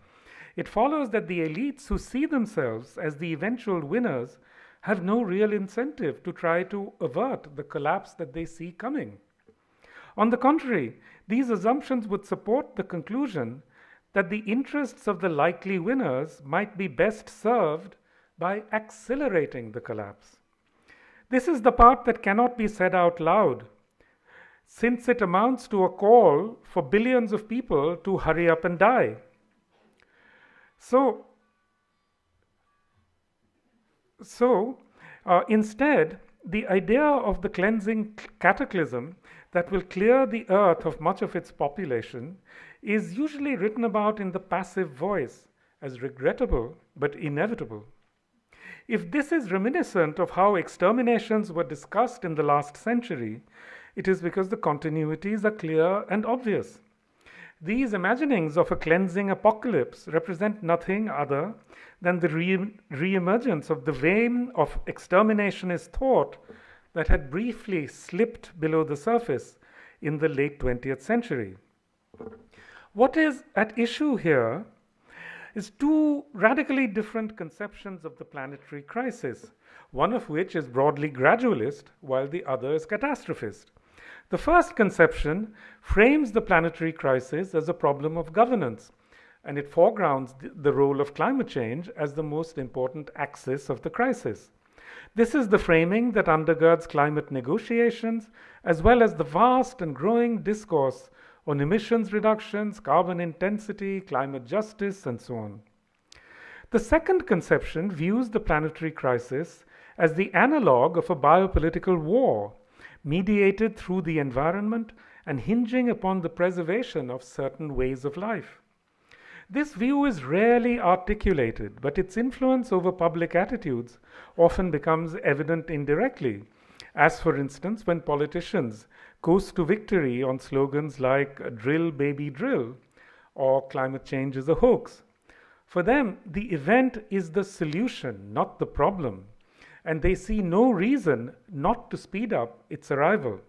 it follows that the elites who see themselves as the eventual winners have no real incentive to try to avert the collapse that they see coming. On the contrary, these assumptions would support the conclusion that the interests of the likely winners might be best served by accelerating the collapse. This is the part that cannot be said out loud, since it amounts to a call for billions of people to hurry up and die. Instead, the idea of the cleansing cataclysm that will clear the earth of much of its population is usually written about in the passive voice as regrettable but inevitable. If this is reminiscent of how exterminations were discussed in the last century, it is because the continuities are clear and obvious. These imaginings of a cleansing apocalypse represent nothing other than the re-emergence of the vein of exterminationist thought that had briefly slipped below the surface in the late 20th century. What is at issue here is two radically different conceptions of the planetary crisis, one of which is broadly gradualist, while the other is catastrophist. The first conception frames the planetary crisis as a problem of governance, and it foregrounds the role of climate change as the most important axis of the crisis. This is the framing that undergirds climate negotiations, as well as the vast and growing discourse on emissions reductions, carbon intensity, climate justice, and so on. The second conception views the planetary crisis as the analog of a biopolitical war, mediated through the environment and hinging upon the preservation of certain ways of life. This view is rarely articulated, but its influence over public attitudes often becomes evident indirectly, as for instance when politicians coast to victory on slogans like "drill baby drill" or "climate change is a hoax." For them, the event is the solution, not the problem, and they see no reason not to speed up its arrival.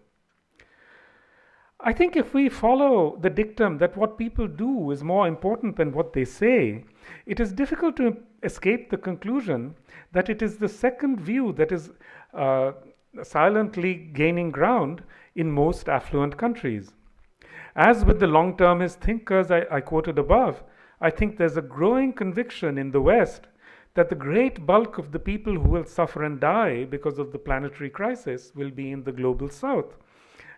I think if we follow the dictum that what people do is more important than what they say, it is difficult to escape the conclusion that it is the second view that is silently gaining ground in most affluent countries. As with the long-termist thinkers I quoted above, I think there's a growing conviction in the West that the great bulk of the people who will suffer and die because of the planetary crisis will be in the global South,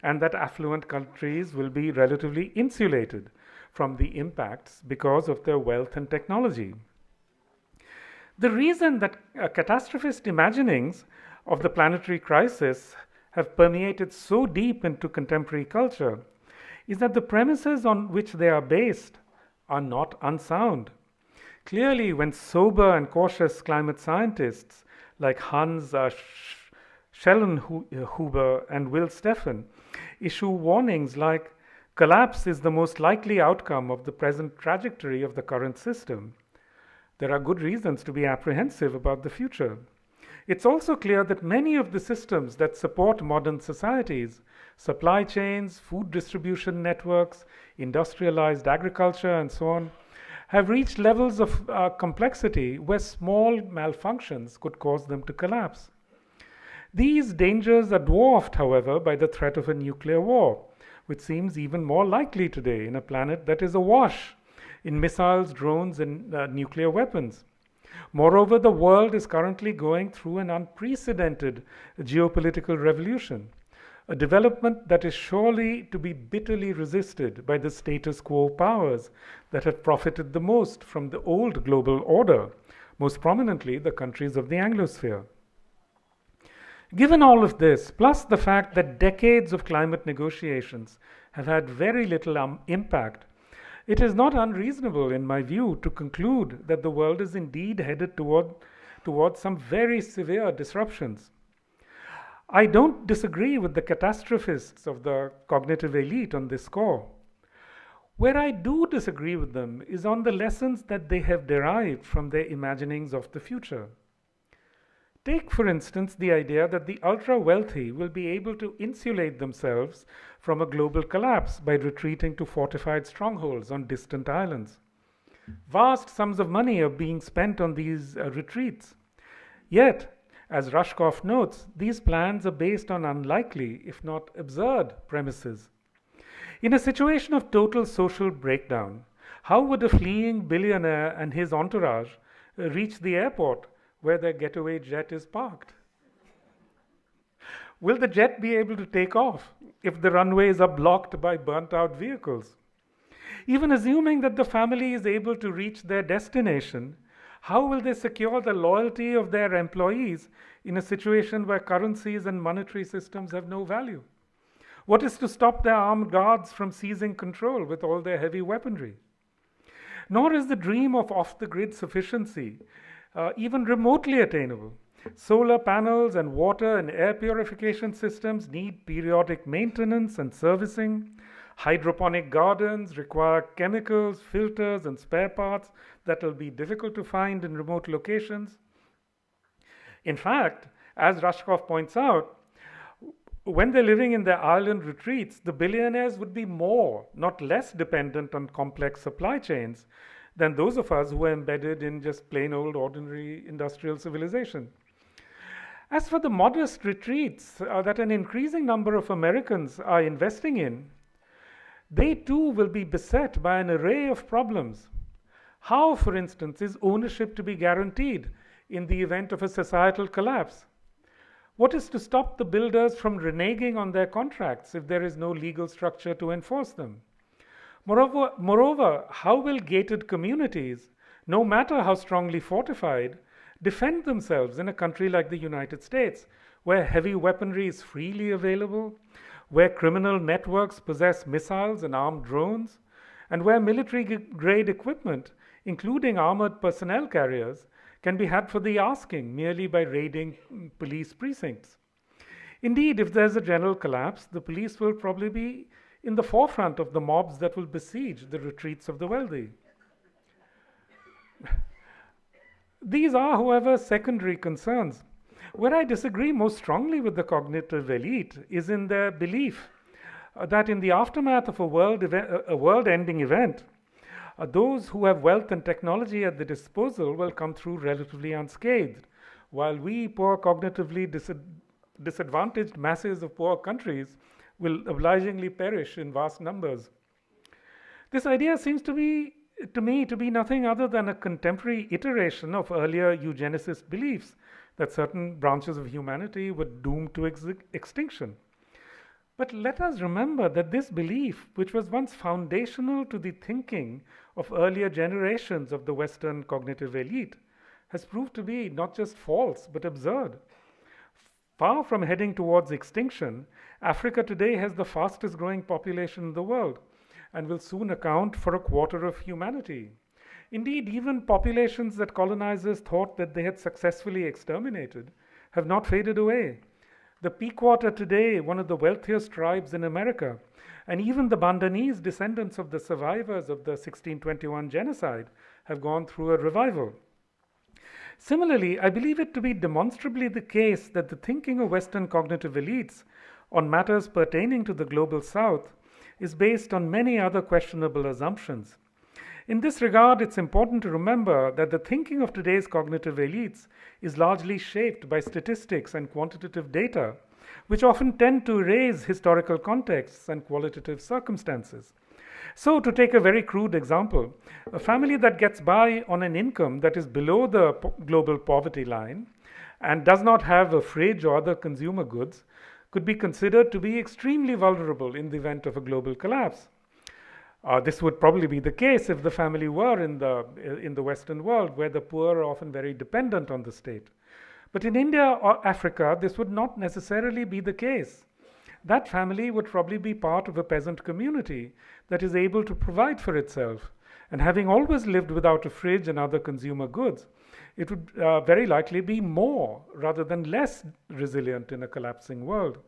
and that affluent countries will be relatively insulated from the impacts because of their wealth and technology. The reason that catastrophist imaginings of the planetary crisis have permeated so deep into contemporary culture is that the premises on which they are based are not unsound. Clearly, when sober and cautious climate scientists like Hans Schellenhuber and Will Steffen issue warnings like collapse is the most likely outcome of the present trajectory of the current system, there are good reasons to be apprehensive about the future. It's also clear that many of the systems that support modern societies, supply chains, food distribution networks, industrialized agriculture, and so on, have reached levels of complexity where small malfunctions could cause them to collapse. These dangers are dwarfed, however, by the threat of a nuclear war, which seems even more likely today in a planet that is awash in missiles, drones, and nuclear weapons. Moreover, the world is currently going through an unprecedented geopolitical revolution, a development that is surely to be bitterly resisted by the status quo powers that have profited the most from the old global order, most prominently the countries of the Anglosphere. Given all of this, plus the fact that decades of climate negotiations have had very little impact, it is not unreasonable, in my view, to conclude that the world is indeed headed towards some very severe disruptions. I don't disagree with the catastrophists of the cognitive elite on this score. Where I do disagree with them is on the lessons that they have derived from their imaginings of the future. Take, for instance, the idea that the ultra-wealthy will be able to insulate themselves from a global collapse by retreating to fortified strongholds on distant islands. Vast sums of money are being spent on these retreats. Yet, as Rushkoff notes, these plans are based on unlikely, if not absurd, premises. In a situation of total social breakdown, how would a fleeing billionaire and his entourage reach the airport where their getaway jet is parked? Will the jet be able to take off if the runways are blocked by burnt-out vehicles? Even assuming that the family is able to reach their destination, how will they secure the loyalty of their employees in a situation where currencies and monetary systems have no value? What is to stop their armed guards from seizing control with all their heavy weaponry? Nor is the dream of off-the-grid sufficiency even remotely attainable. Solar panels and water and air purification systems need periodic maintenance and servicing. Hydroponic gardens require chemicals, filters, and spare parts that will be difficult to find in remote locations. In fact, as Rushkoff points out, when they're living in their island retreats, the billionaires would be more, not less, dependent on complex supply chains than those of us who are embedded in just plain old ordinary industrial civilization. As for the modest retreats that an increasing number of Americans are investing in, they too will be beset by an array of problems. How, for instance, is ownership to be guaranteed in the event of a societal collapse? What is to stop the builders from reneging on their contracts if there is no legal structure to enforce them? Moreover, how will gated communities, no matter how strongly fortified, defend themselves in a country like the United States, where heavy weaponry is freely available, where criminal networks possess missiles and armed drones, and where military-grade equipment, including armored personnel carriers, can be had for the asking merely by raiding police precincts? Indeed, if there's a general collapse, the police will probably be in the forefront of the mobs that will besiege the retreats of the wealthy. These are, however, secondary concerns. Where I disagree most strongly with the cognitive elite is in their belief that in the aftermath of a world-ending event, those who have wealth and technology at their disposal will come through relatively unscathed, while we poor, cognitively disadvantaged masses of poor countries will obligingly perish in vast numbers. This idea seems to me to be nothing other than a contemporary iteration of earlier eugenicist beliefs that certain branches of humanity were doomed to extinction. But let us remember that this belief, which was once foundational to the thinking of earlier generations of the Western cognitive elite, has proved to be not just false but absurd. Far from heading towards extinction, Africa today has the fastest growing population in the world and will soon account for a quarter of humanity. Indeed, even populations that colonizers thought that they had successfully exterminated have not faded away. The Pequot today, one of the wealthiest tribes in America, and even the Bandanese descendants of the survivors of the 1621 genocide have gone through a revival. Similarly, I believe it to be demonstrably the case that the thinking of Western cognitive elites on matters pertaining to the global South is based on many other questionable assumptions. In this regard, it's important to remember that the thinking of today's cognitive elites is largely shaped by statistics and quantitative data, which often tend to erase historical contexts and qualitative circumstances. So, to take a very crude example, a family that gets by on an income that is below the global poverty line and does not have a fridge or other consumer goods could be considered to be extremely vulnerable in the event of a global collapse. This would probably be the case if the family were in the Western world, where the poor are often very dependent on the state. But in India or Africa, this would not necessarily be the case. That family would probably be part of a peasant community that is able to provide for itself. And having always lived without a fridge and other consumer goods, it would very likely be more rather than less resilient in a collapsing world.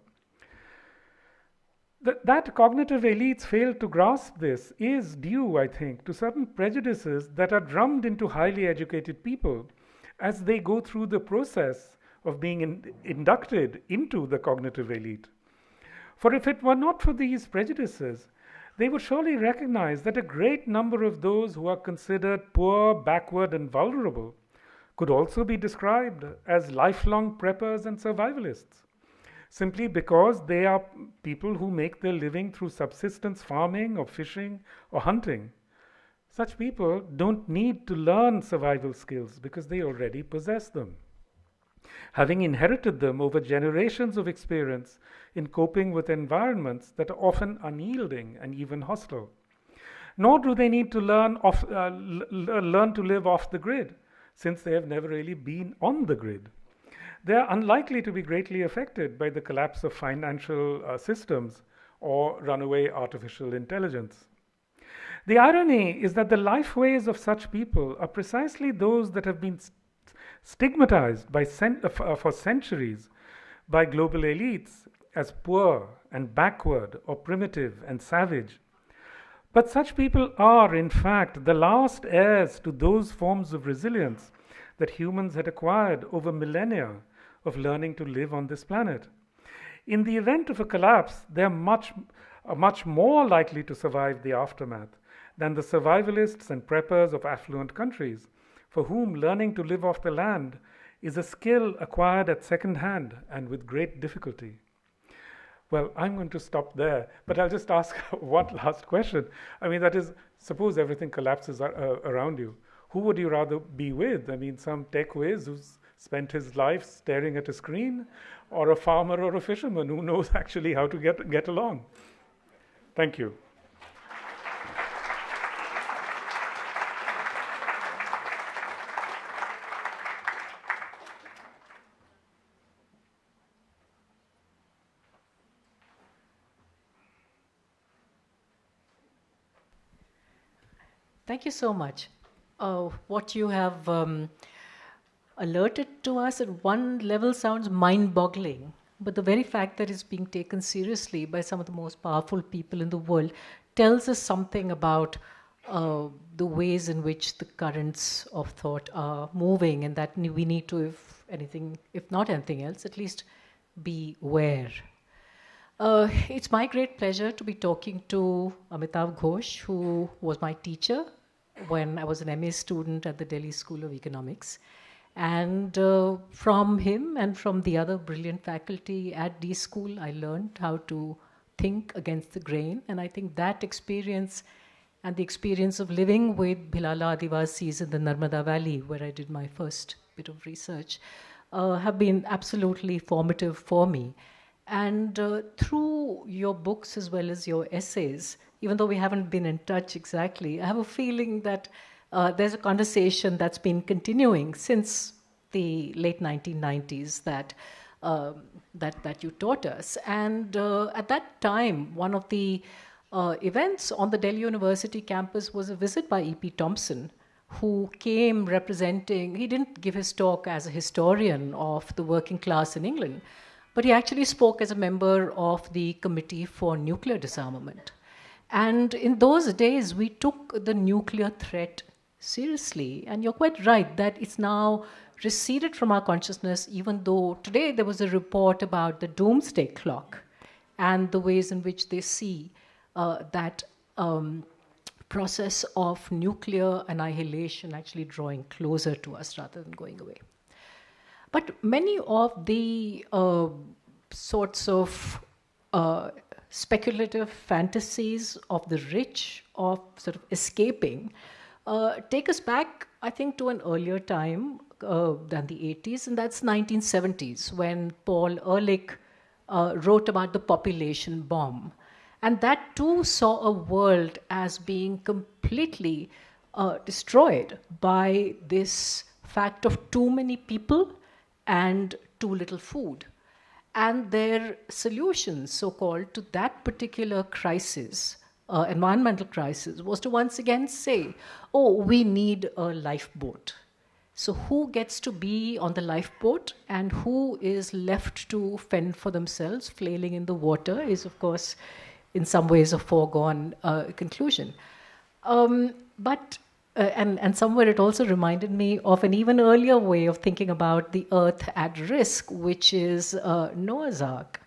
That cognitive elites fail to grasp this is due, I think, to certain prejudices that are drummed into highly educated people as they go through the process of being inducted into the cognitive elite. For if it were not for these prejudices, they would surely recognize that a great number of those who are considered poor, backward, and vulnerable could also be described as lifelong preppers and survivalists, simply because they are people who make their living through subsistence farming or fishing or hunting. Such people don't need to learn survival skills because they already possess them, having inherited them over generations of experience in coping with environments that are often unyielding and even hostile. Nor do they need to learn to live off the grid, since they have never really been on the grid. They are unlikely to be greatly affected by the collapse of financial systems or runaway artificial intelligence. The irony is that the lifeways of such people are precisely those that have been stigmatized for centuries by global elites as poor and backward or primitive and savage. But such people are, in fact, the last heirs to those forms of resilience that humans had acquired over millennia of learning to live on this planet. In the event of a collapse, they are much more likely to survive the aftermath than the survivalists and preppers of affluent countries, for whom learning to live off the land is a skill acquired at second hand and with great difficulty. Well, I'm going to stop there, but I'll just ask one last question. I mean, that is, suppose everything collapses around you. Who would you rather be with? I mean, some tech whiz who's spent his life staring at a screen, or a farmer or a fisherman who knows actually how to get along? Thank you. Thank you so much. What you have alerted to us at one level sounds mind-boggling, but the very fact that it's being taken seriously by some of the most powerful people in the world tells us something about the ways in which the currents of thought are moving, and that we need to, if not anything else, at least be aware. It's my great pleasure to be talking to Amitav Ghosh, who was my teacher when I was an MA student at the Delhi School of Economics. And from him and from the other brilliant faculty at D School, I learned how to think against the grain. And I think that experience and the experience of living with Bhilala Adivasis in the Narmada Valley, where I did my first bit of research, have been absolutely formative for me. And through your books as well as your essays, even though we haven't been in touch exactly, I have a feeling that there's a conversation that's been continuing since the late 1990s that you taught us. And at that time, one of the events on the Delhi University campus was a visit by E.P. Thompson, who came representing, he didn't give his talk as a historian of the working class in England, but he actually spoke as a member of the Committee for Nuclear Disarmament. And in those days, we took the nuclear threat seriously. And you're quite right that it's now receded from our consciousness, even though today there was a report about the doomsday clock and the ways in which they see that process of nuclear annihilation actually drawing closer to us rather than going away. But many of the sorts of speculative fantasies of the rich, of sort of escaping, take us back, I think, to an earlier time than the 80s, and that's 1970s, when Paul Ehrlich wrote about the population bomb. And that too saw a world as being completely destroyed by this fact of too many people and too little food. And their solutions, so-called, to that particular crisis, environmental crisis, was to once again say, oh, we need a lifeboat. So who gets to be on the lifeboat and who is left to fend for themselves, flailing in the water, is, of course, in some ways a foregone conclusion. And somewhere it also reminded me of an even earlier way of thinking about the earth at risk, which is Noah's Ark.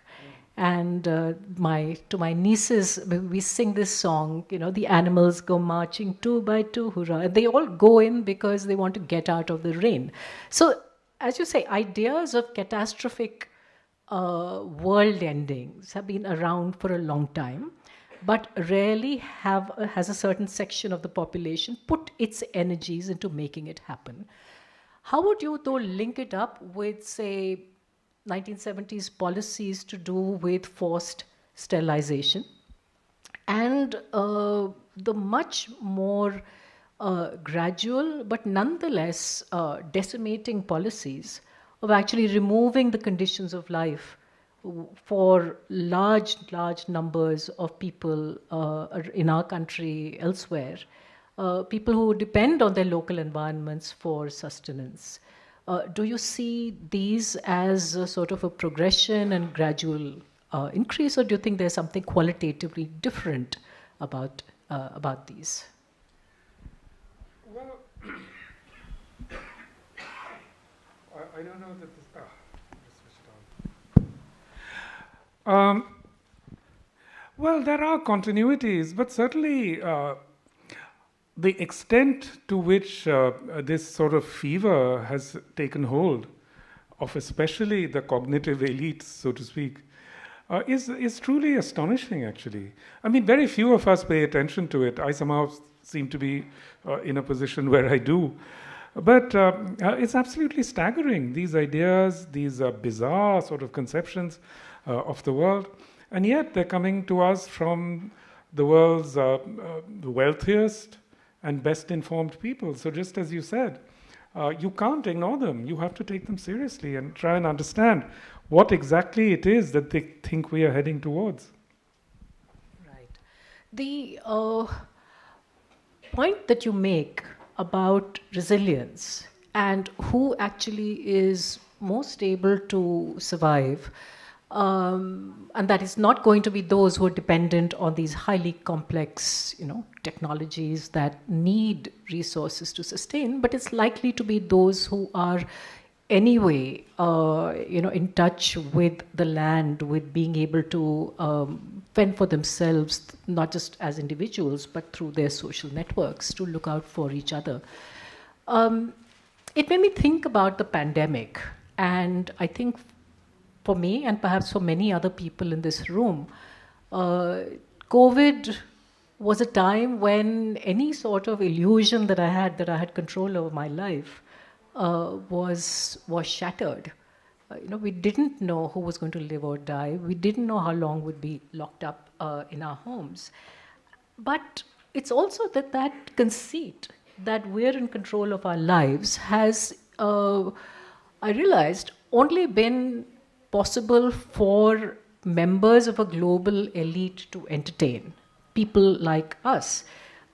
And to my nieces, we sing this song, you know, the animals go marching two by two, hurrah. And they all go in because they want to get out of the rain. So, as you say, ideas of catastrophic world endings have been around for a long time, but rarely has a certain section of the population put its energies into making it happen. How would you, though, link it up with, say, 1970s policies to do with forced sterilization and the much more gradual but nonetheless decimating policies of actually removing the conditions of life for large numbers of people in our country, elsewhere, people who depend on their local environments for sustenance? Do you see these as a sort of a progression and gradual increase, or do you think there's something qualitatively different about these? Well, I don't know that this. Just switch it on. Well, there are continuities, but certainly the extent to which this sort of fever has taken hold of especially the cognitive elites, so to speak, is truly astonishing, actually. I mean, very few of us pay attention to it. I somehow seem to be in a position where I do. But it's absolutely staggering, these ideas, these bizarre sort of conceptions of the world. And yet they're coming to us from the world's wealthiest and best informed people. So just as you said, you can't ignore them. You have to take them seriously and try and understand what exactly it is that they think we are heading towards. Right. The point that you make about resilience and who actually is most able to survive, and that is not going to be those who are dependent on these highly complex, technologies that need resources to sustain, but it's likely to be those who are anyway, in touch with the land, with being able to fend for themselves, not just as individuals, but through their social networks to look out for each other. It made me think about the pandemic, and I think for me, and perhaps for many other people in this room, COVID was a time when any sort of illusion that I had control over my life, was shattered. We didn't know who was going to live or die. We didn't know how long we'd be locked up in our homes. But it's also that conceit that we're in control of our lives has, I realized, only been possible for members of a global elite to entertain, people like us.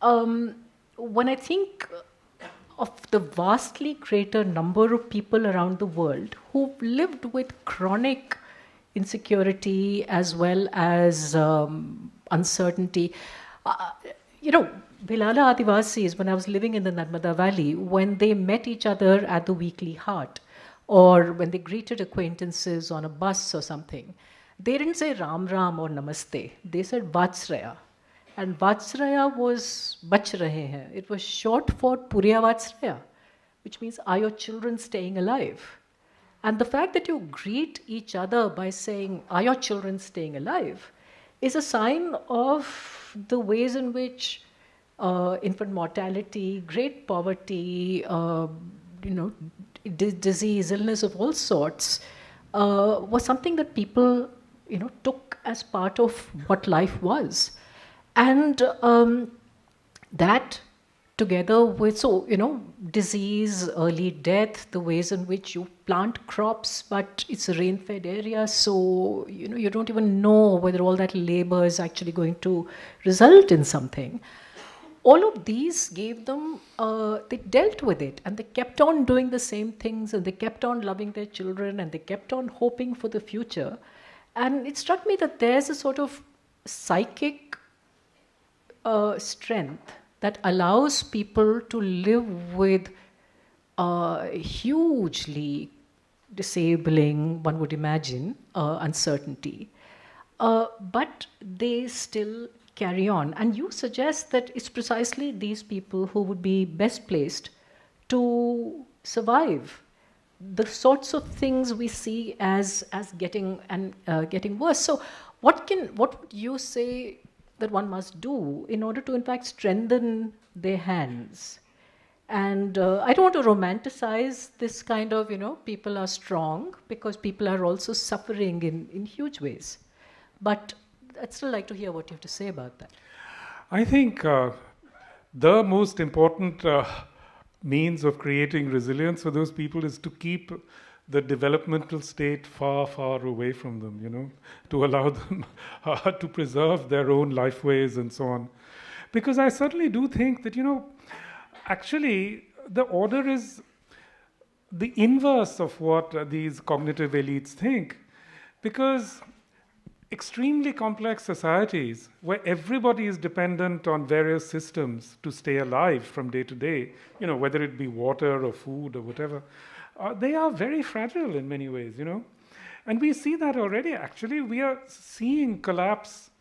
When I think of the vastly greater number of people around the world who've lived with chronic insecurity as well as uncertainty. Bilala Adivasis, when I was living in the Narmada Valley, when they met each other at the weekly hart, or when they greeted acquaintances on a bus or something, they didn't say Ram Ram or Namaste. They said Vatsraya. And Vatsraya was Bach Rahe Hain. It was short for Puriya Vatsraya, which means, are your children staying alive? And the fact that you greet each other by saying, are your children staying alive, is a sign of the ways in which infant mortality, great poverty, disease, illness of all sorts, was something that people, took as part of what life was. And that together with, disease, early death, the ways in which you plant crops, but it's a rain-fed area, so, you don't even know whether all that labor is actually going to result in something. All of these gave them, they dealt with it, and they kept on doing the same things, and they kept on loving their children, and they kept on hoping for the future. And it struck me that there's a sort of psychic strength that allows people to live with hugely disabling, one would imagine, uncertainty. But they still carry on. And you suggest that it's precisely these people who would be best placed to survive the sorts of things we see as getting worse. So what would you say that one must do in order to, in fact, strengthen their hands? And I don't want to romanticize this kind of, people are strong, because people are also suffering in huge ways. But I'd still like to hear what you have to say about that. I think the most important means of creating resilience for those people is to keep the developmental state far, far away from them, to allow them to preserve their own lifeways and so on. Because I certainly do think that, actually the order is the inverse of what these cognitive elites think. Because extremely complex societies where everybody is dependent on various systems to stay alive from day to day, whether it be water or food or whatever, they are very fragile in many ways, And we see that already. Actually, we are seeing collapse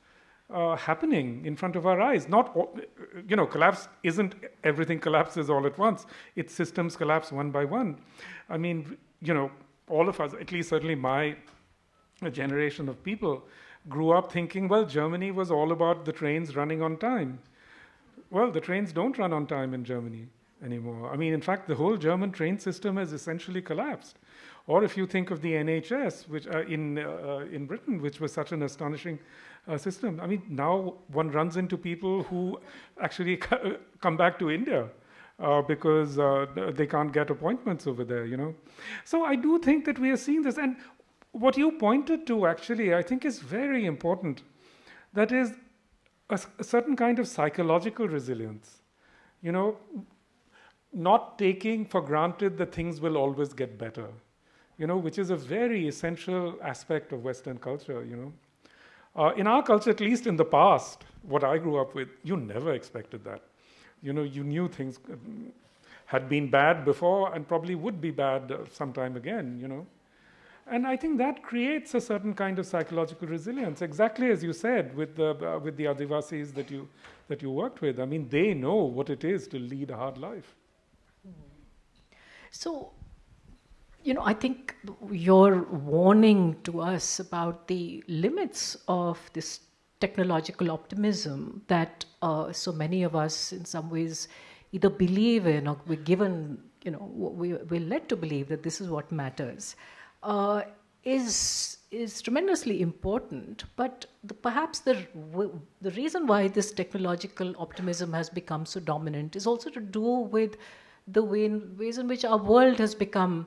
happening in front of our eyes. Not, collapse isn't everything collapses all at once. It's systems collapse one by one. I mean, all of us, at least certainly my a generation of people grew up thinking, well, Germany was all about the trains running on time. Well, the trains don't run on time in Germany anymore. I mean, in fact, the whole German train system has essentially collapsed. Or if you think of the NHS, which in Britain, which was such an astonishing system. I mean, now one runs into people who actually come back to India because they can't get appointments over there, you know. So I do think that we are seeing this. And what you pointed to, actually, I think is very important. That is a certain kind of psychological resilience. You know, not taking for granted that things will always get better, you know, which is a very essential aspect of Western culture, you know. In our culture, at least in the past, what I grew up with, you never expected that. You know, you knew things had been bad before and probably would be bad sometime again, you know. And I think that creates a certain kind of psychological resilience, exactly as you said with the Adivasis that you worked with. I mean, they know what it is to lead a hard life. So, you know, I think your warning to us about the limits of this technological optimism that so many of us in some ways either believe in or we're given, you know, we're led to believe that this is what matters, is tremendously important. But perhaps the reason why this technological optimism has become so dominant is also to do with the ways in which our world has become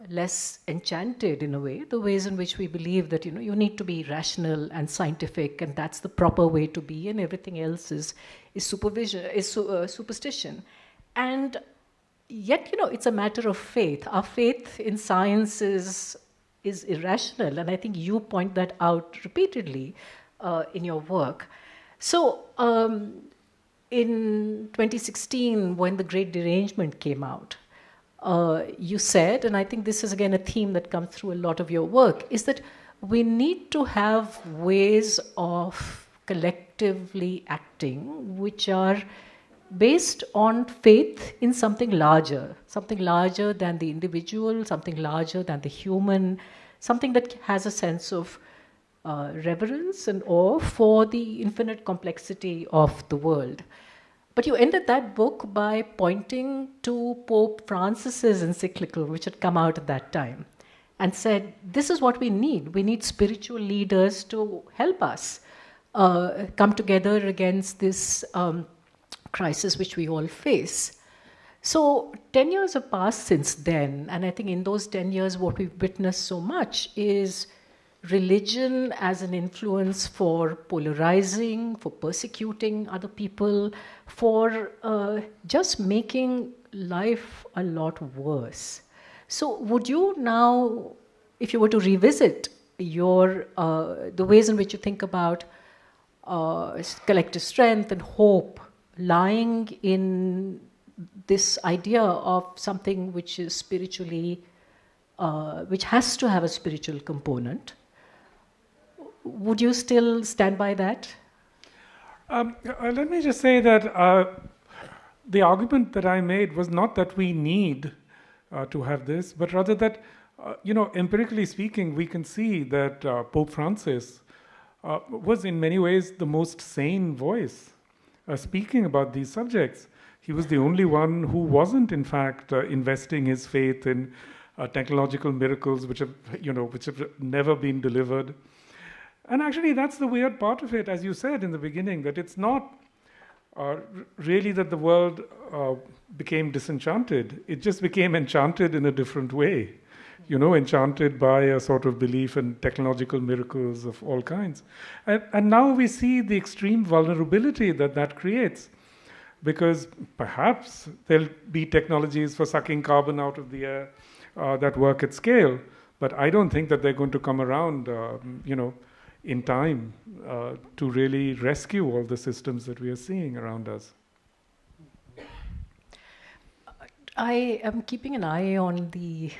less enchanted in a way, the ways in which we believe that, you know, you need to be rational and scientific and that's the proper way to be, and everything else is superstition. And yet, you know, it's a matter of faith. Our faith in science is irrational, and I think you point that out repeatedly in your work. So in 2016, when The Great Derangement came out, you said, and I think this is again a theme that comes through a lot of your work, is that we need to have ways of collectively acting which are based on faith in something larger than the individual, something larger than the human, something that has a sense of reverence and awe for the infinite complexity of the world. But you ended that book by pointing to Pope Francis's encyclical, which had come out at that time, and said, this is what we need. We need spiritual leaders to help us come together against this crisis which we all face. So 10 years have passed since then, and I think in those 10 years what we've witnessed so much is religion as an influence for polarizing, for persecuting other people, for just making life a lot worse. So would you now, if you were to revisit your the ways in which you think about collective strength and hope lying in this idea of something which is spiritually, which has to have a spiritual component, would you still stand by that? Let me just say that the argument that I made was not that we need to have this, but rather that, you know, empirically speaking, we can see that Pope Francis was in many ways the most sane voice speaking about these subjects. He was the only one who wasn't, in fact, investing his faith in technological miracles which have never been delivered. And actually, that's the weird part of it, as you said in the beginning, that it's not really that the world became disenchanted. It just became enchanted in a different way, you know, enchanted by a sort of belief in technological miracles of all kinds. And now we see the extreme vulnerability that creates, because perhaps there'll be technologies for sucking carbon out of the air that work at scale, but I don't think that they're going to come around, you know, in time to really rescue all the systems that we are seeing around us. I am keeping an eye on the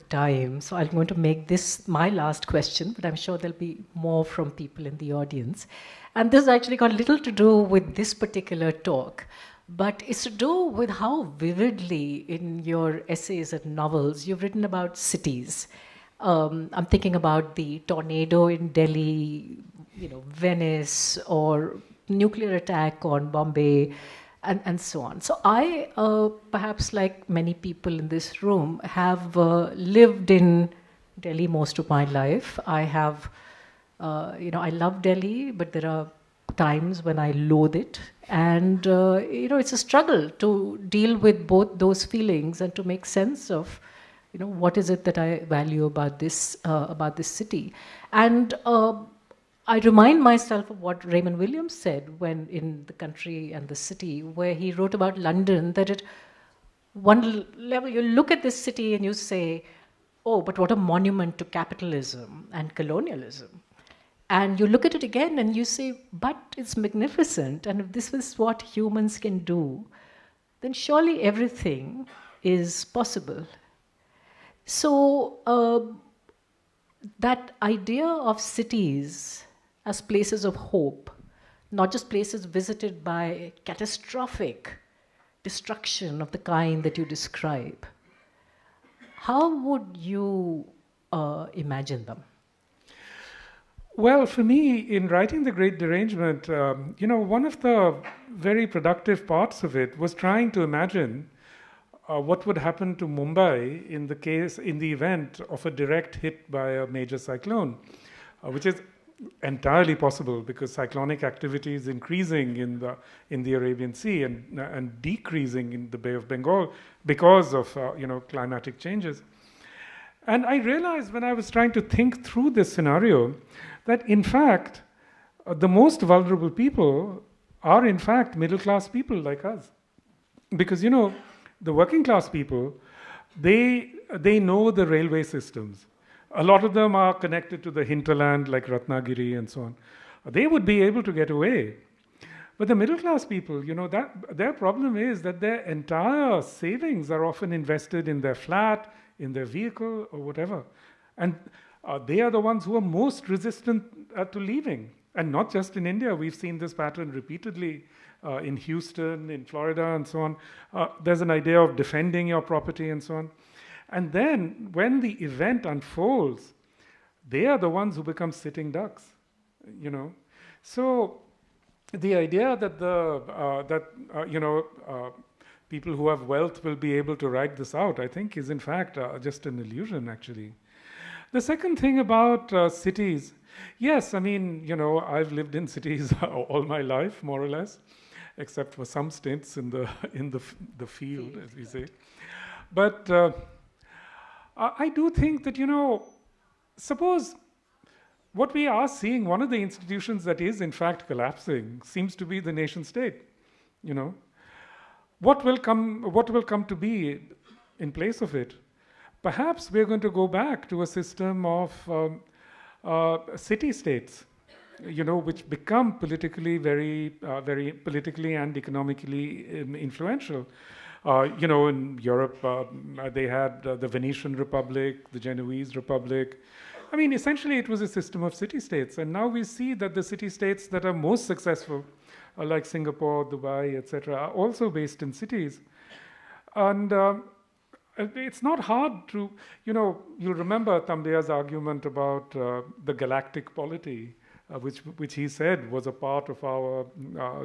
time, so I'm going to make this my last question, but I'm sure there'll be more from people in the audience. And this has actually got little to do with this particular talk, but it's to do with how vividly in your essays and novels you've written about cities. I'm thinking about the tornado in Delhi, Venice, or nuclear attack on Bombay, and so on. So I, perhaps like many people in this room, have lived in Delhi most of my life. I have, I love Delhi, but there are times when I loathe it. And, it's a struggle to deal with both those feelings and to make sense of, what is it that I value about this city. And I remind myself of what Raymond Williams said when in The Country and the City, where he wrote about London, that at one level you look at this city and you say, oh, but what a monument to capitalism and colonialism. And you look at it again and you say, but it's magnificent. And if this is what humans can do, then surely everything is possible. So that idea of cities as places of hope, not just places visited by catastrophic destruction of the kind that you describe, how would you imagine them? Well, for me, in writing The Great Derangement, one of the very productive parts of it was trying to imagine what would happen to Mumbai in the event of a direct hit by a major cyclone, which is entirely possible because cyclonic activity is increasing in the Arabian Sea and decreasing in the Bay of Bengal because of climatic changes. And I realized when I was trying to think through this scenario that in fact the most vulnerable people are in fact middle class people like us, because the working class people, they know the railway systems. A lot of them are connected to the hinterland like Ratnagiri and so on. They would be able to get away. But the middle class people, that their problem is that their entire savings are often invested in their flat, in their vehicle or whatever. And they are the ones who are most resistant to leaving. And not just in India. We've seen this pattern repeatedly in Houston, in Florida, and so on. There's an idea of defending your property and so on. And then when the event unfolds, they are the ones who become sitting ducks, So the idea that people who have wealth will be able to ride this out, I think, is in fact just an illusion, actually. The second thing about cities, yes, I've lived in cities all my life, more or less, except for some stints in the field, as we say. But I do think that, suppose what we are seeing, one of the institutions that is in fact collapsing seems to be the nation state. What will come to be in place of it? Perhaps we're going to go back to a system of city-states, which become politically very politically and economically influential. In Europe, they had the Venetian Republic, the Genoese Republic. Essentially, it was a system of city-states. And now we see that the city-states that are most successful, like Singapore, Dubai, etc., are also based in cities. And it's not hard to, you'll remember Tambia's argument about the galactic polity, which he said was a part of our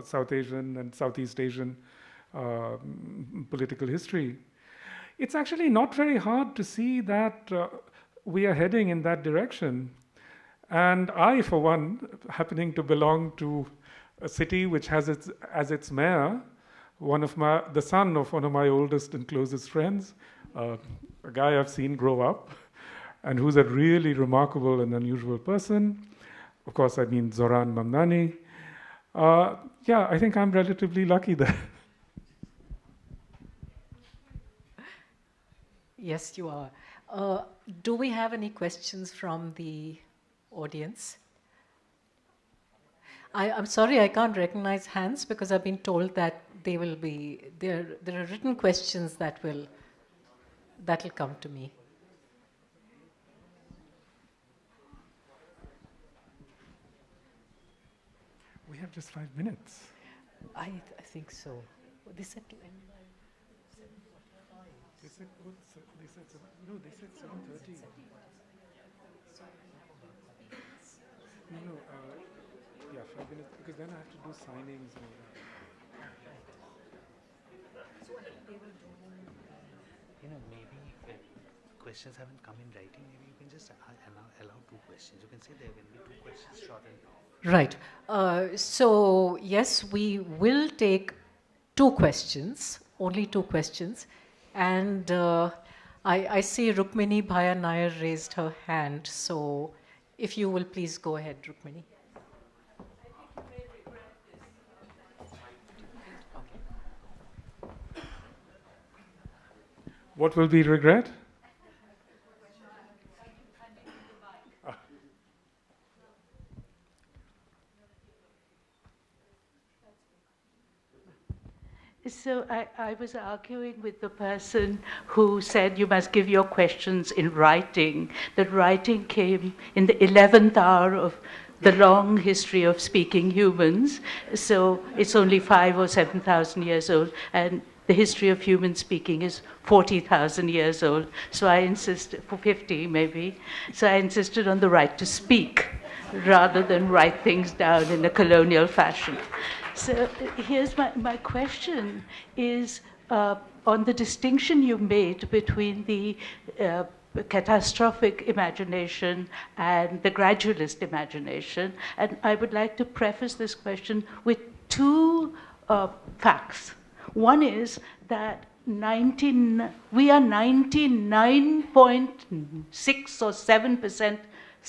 South Asian and Southeast Asian political history. It's actually not very hard to see that we are heading in that direction. And I, for one, happening to belong to a city which has as its mayor the son of one of my oldest and closest friends, a guy I've seen grow up, and who's a really remarkable and unusual person. Of course, I mean Zoran Mamdani. I think I'm relatively lucky there. Yes, you are. Do we have any questions from the audience? I'm sorry, I can't recognize hands because I've been told that there are written questions that'll come to me. We have just 5 minutes. I think so. They said to end by... They said 7:30. minutes, because then I have to do signings and all that. Maybe if questions haven't come in writing, maybe you can just allow 2 questions. You can say there will be 2 questions short and Right. So, yes, we will take 2 questions, only 2 questions. And I see Rukmini Bhaya Nair raised her hand. So, if you will please go ahead, Rukmini. What will be regret? So I was arguing with the person who said you must give your questions in writing. That writing came in the 11th hour of the long history of speaking humans. So it's only 5,000 or 7,000 years old, and the history of human speaking is 40,000 years old. So I insisted, for 50 maybe, so I insisted on the right to speak rather than write things down in a colonial fashion. So here's my question is on the distinction you made between the catastrophic imagination and the gradualist imagination. And I would like to preface this question with 2 facts. One is that we are 99.6 or 7%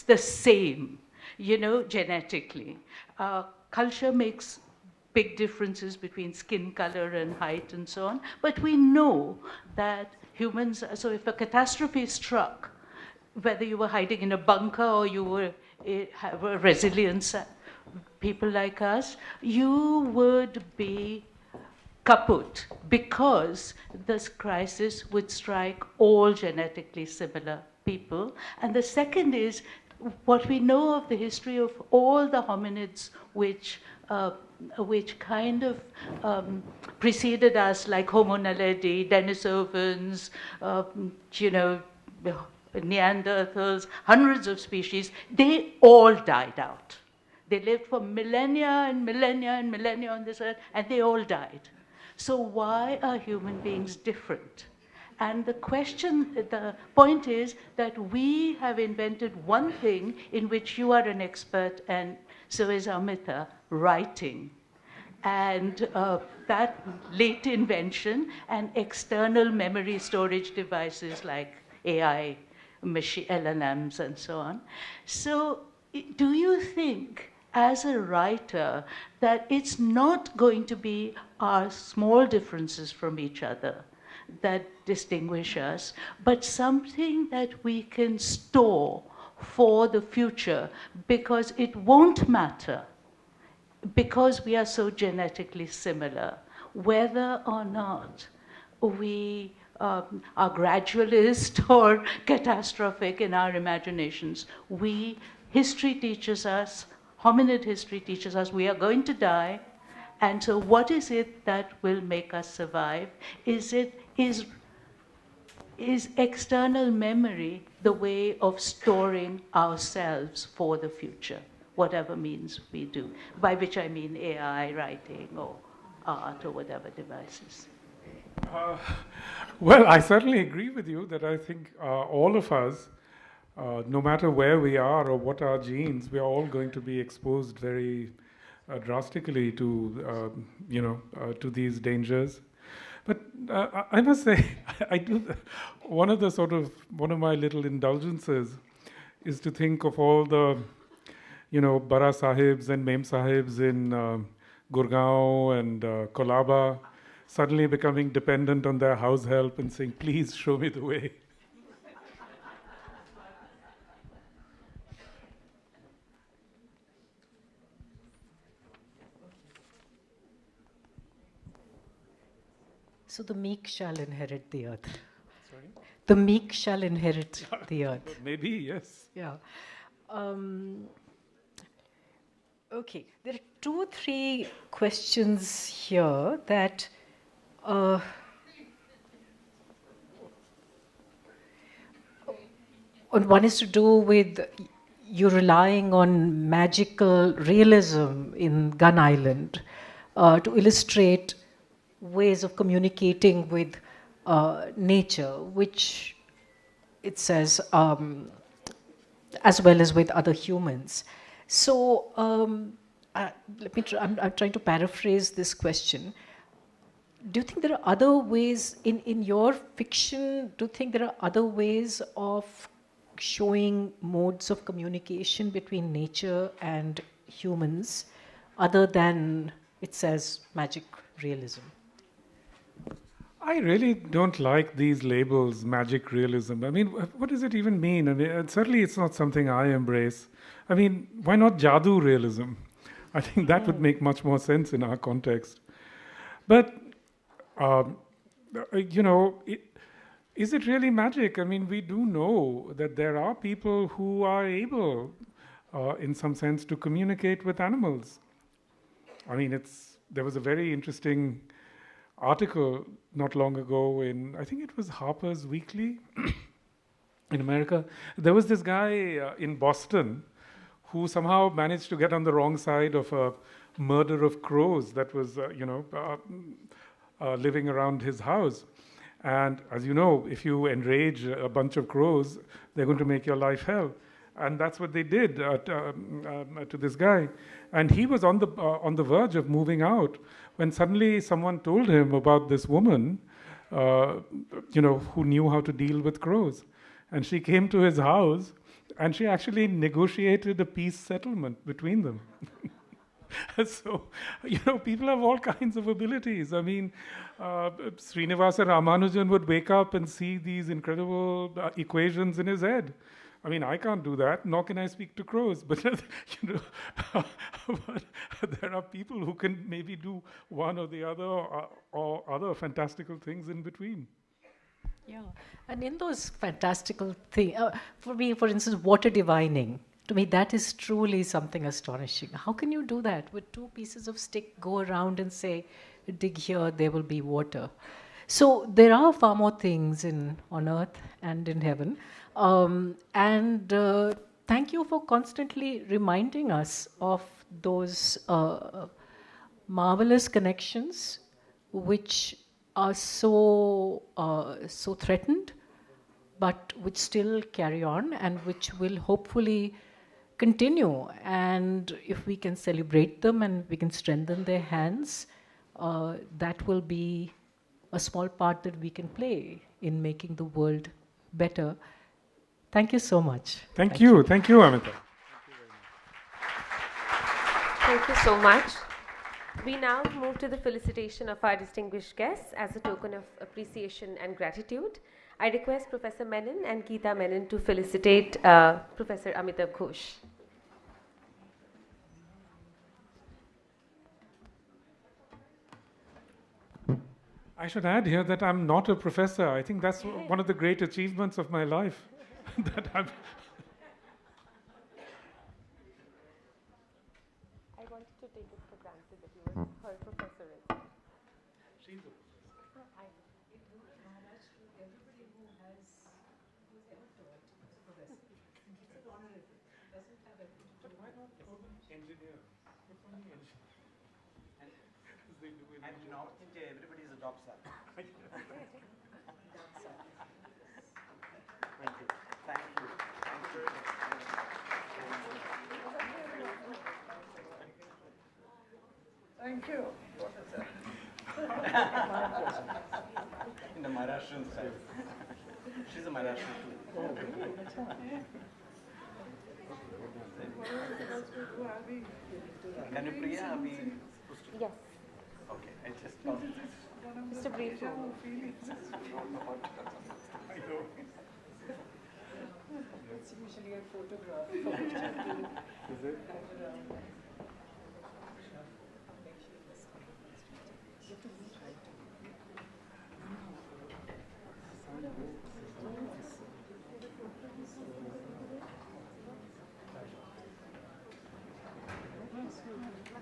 the same, genetically. Culture makes big differences between skin color and height and so on, but we know that humans, so if a catastrophe struck, whether you were hiding in a bunker or you were have a resilience, people like us, you would be kaput, because this crisis would strike all genetically similar people. And the second is what we know of the history of all the hominids which kind of preceded us, like Homo naledi, Denisovans, Neanderthals, hundreds of species, they all died out. They lived for millennia and millennia and millennia on this earth, and they all died. So why are human beings different? And the point is that we have invented one thing in which you are an expert, and so is Amita, writing. And that late invention and external memory storage devices like AI, LLMs, and so on. So do you think, as a writer, that it's not going to be our small differences from each other that distinguish us, but something that we can store for the future, because it won't matter, because we are so genetically similar, whether or not we are gradualist or catastrophic in our imaginations. History teaches us, hominid history teaches us, we are going to die. And so what is it that will make us survive? Is external memory the way of storing ourselves for the future, whatever means we do, by which I mean AI, writing, or art, or whatever devices? Well, I certainly agree with you that I think all of us, no matter where we are or what our genes, we are all going to be exposed very drastically to, to these dangers. But I must say, I do. One of my little indulgences is to think of all the, Bara Sahibs and Mem Sahibs in Gurgaon and Kolaba suddenly becoming dependent on their house help and saying, "Please show me the way." So the meek shall inherit the earth. Sorry? The meek shall inherit the earth. Maybe, yes. Yeah. Okay, there are 2 or 3 questions here that and one is to do with you're relying on magical realism in Gun Island to illustrate ways of communicating with nature, which it says, as well as with other humans. So I'm trying to paraphrase this question. Do you think there are other ways in your fiction? Do you think there are other ways of showing modes of communication between nature and humans other than, it says, magic realism? I really don't like these labels, magic realism. I mean, what does it even mean? I mean, certainly it's not something I embrace. I mean, why not Jadoo realism? I think that would make much more sense in our context. But, you know, is it really magic? I mean, we do know that there are people who are able, in some sense, to communicate with animals. I mean, there was a very interesting article not long ago in, I think it was Harper's Weekly in America. There was this guy in Boston who somehow managed to get on the wrong side of a murder of crows that was, living around his house. And as you know, if you enrage a bunch of crows, they're going to make your life hell. And that's what they did to this guy. And he was on the verge of moving out when suddenly someone told him about this woman, who knew how to deal with crows. And she came to his house, and she actually negotiated a peace settlement between them. So, people have all kinds of abilities. I mean, Srinivasa Ramanujan would wake up and see these incredible equations in his head. I mean, I can't do that, nor can I speak to crows. But, but there are people who can maybe do one or the other, or other fantastical things in between. Yeah, and in those fantastical things, for me, for instance, water divining, to me, that is truly something astonishing. How can you do that? With two pieces of stick, go around and say, dig here, there will be water. So there are far more things on earth and in heaven. Thank you for constantly reminding us of those marvelous connections which are so threatened, but which still carry on and which will hopefully continue. And if we can celebrate them and we can strengthen their hands, that will be a small part that we can play in making the world better. Thank you so much. Thank you. Thank you, Amita. Thank you so much. We now move to the felicitation of our distinguished guests as a token of appreciation and gratitude. I request Professor Menon and Geeta Menon to felicitate Professor Amitav Ghosh. I should add here that I'm not a professor. I think that's one of the great achievements of my life. That I wanted to take it for granted that you were her professor. She's a professor. Everybody who's ever taught is a professor. It's an honorific. It doesn't have anything to do with Engineer. And in North India, everybody is a doctor. Thank you. Thank you. Thank you. In the Maharashtrian style. She's a Maharashtrian too. Can you Priya? Yes. Okay, I just thought Just a brief moment. It's usually a photograph. Is it?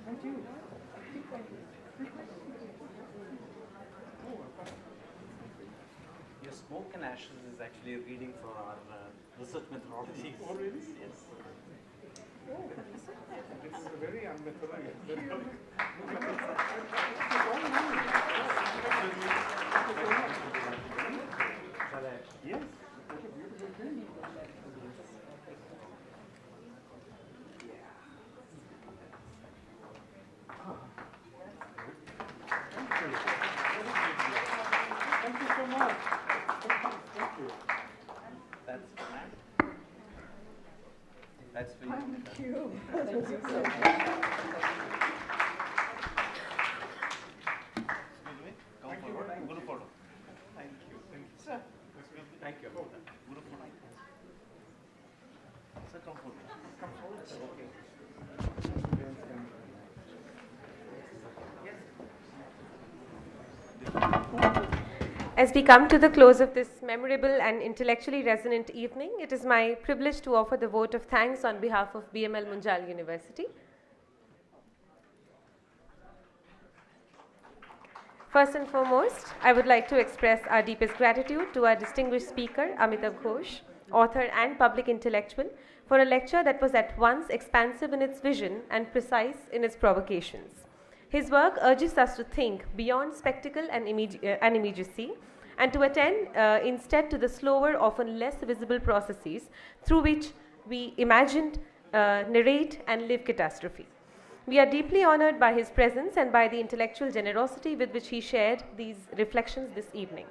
Thank you. Your smoke and ashes is actually a reading for our research methodology. Oh, really? Yes. Oh, it's very unmethodological. Yes, what a beautiful thing. Thank you so much. Thank you. That's for you. Thank you. Thank you so much. Come forward. Guru photo. Thank you. Thank you. Sir. Thank you. Guru photo. Sir, come forward. Come forward. Okay. As we come to the close of this memorable and intellectually resonant evening, it is my privilege to offer the vote of thanks on behalf of BML Munjal University. First and foremost, I would like to express our deepest gratitude to our distinguished speaker, Amitav Ghosh, author and public intellectual, for a lecture that was at once expansive in its vision and precise in its provocations. His work urges us to think beyond spectacle and immediacy, and to attend instead to the slower, often less visible processes through which we imagined, narrate, and live catastrophe. We are deeply honored by his presence and by the intellectual generosity with which he shared these reflections this evening.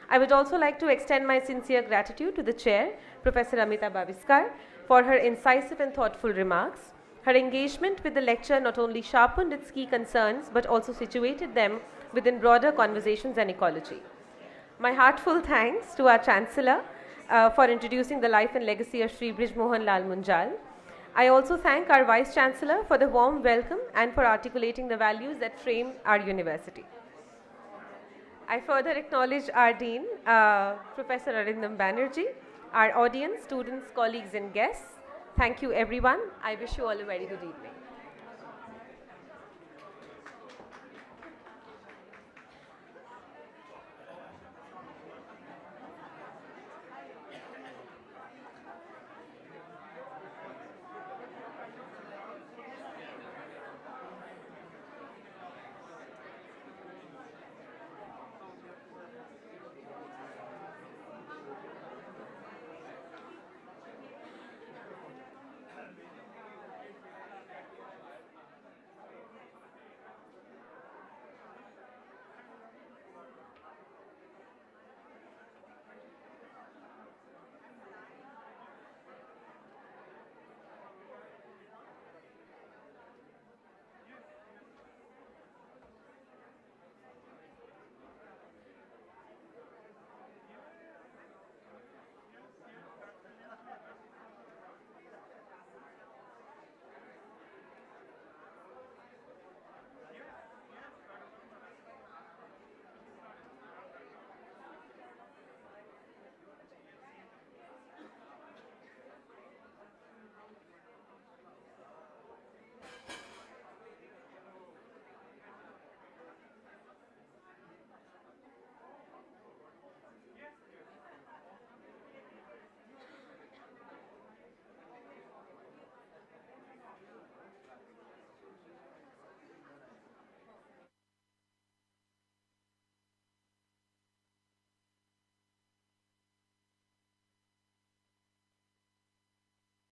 I would also like to extend my sincere gratitude to the chair, Professor Amita Baviskar, for her incisive and thoughtful remarks. Her engagement with the lecture not only sharpened its key concerns, but also situated them within broader conversations and ecology. My heartfelt thanks to our Chancellor for introducing the life and legacy of Sri Brij Mohan Lal Munjal. I also thank our Vice Chancellor for the warm welcome and for articulating the values that frame our university. I further acknowledge our Dean, Professor Arindam Banerjee, our audience, students, colleagues and guests. Thank you everyone. I wish you all a very good evening.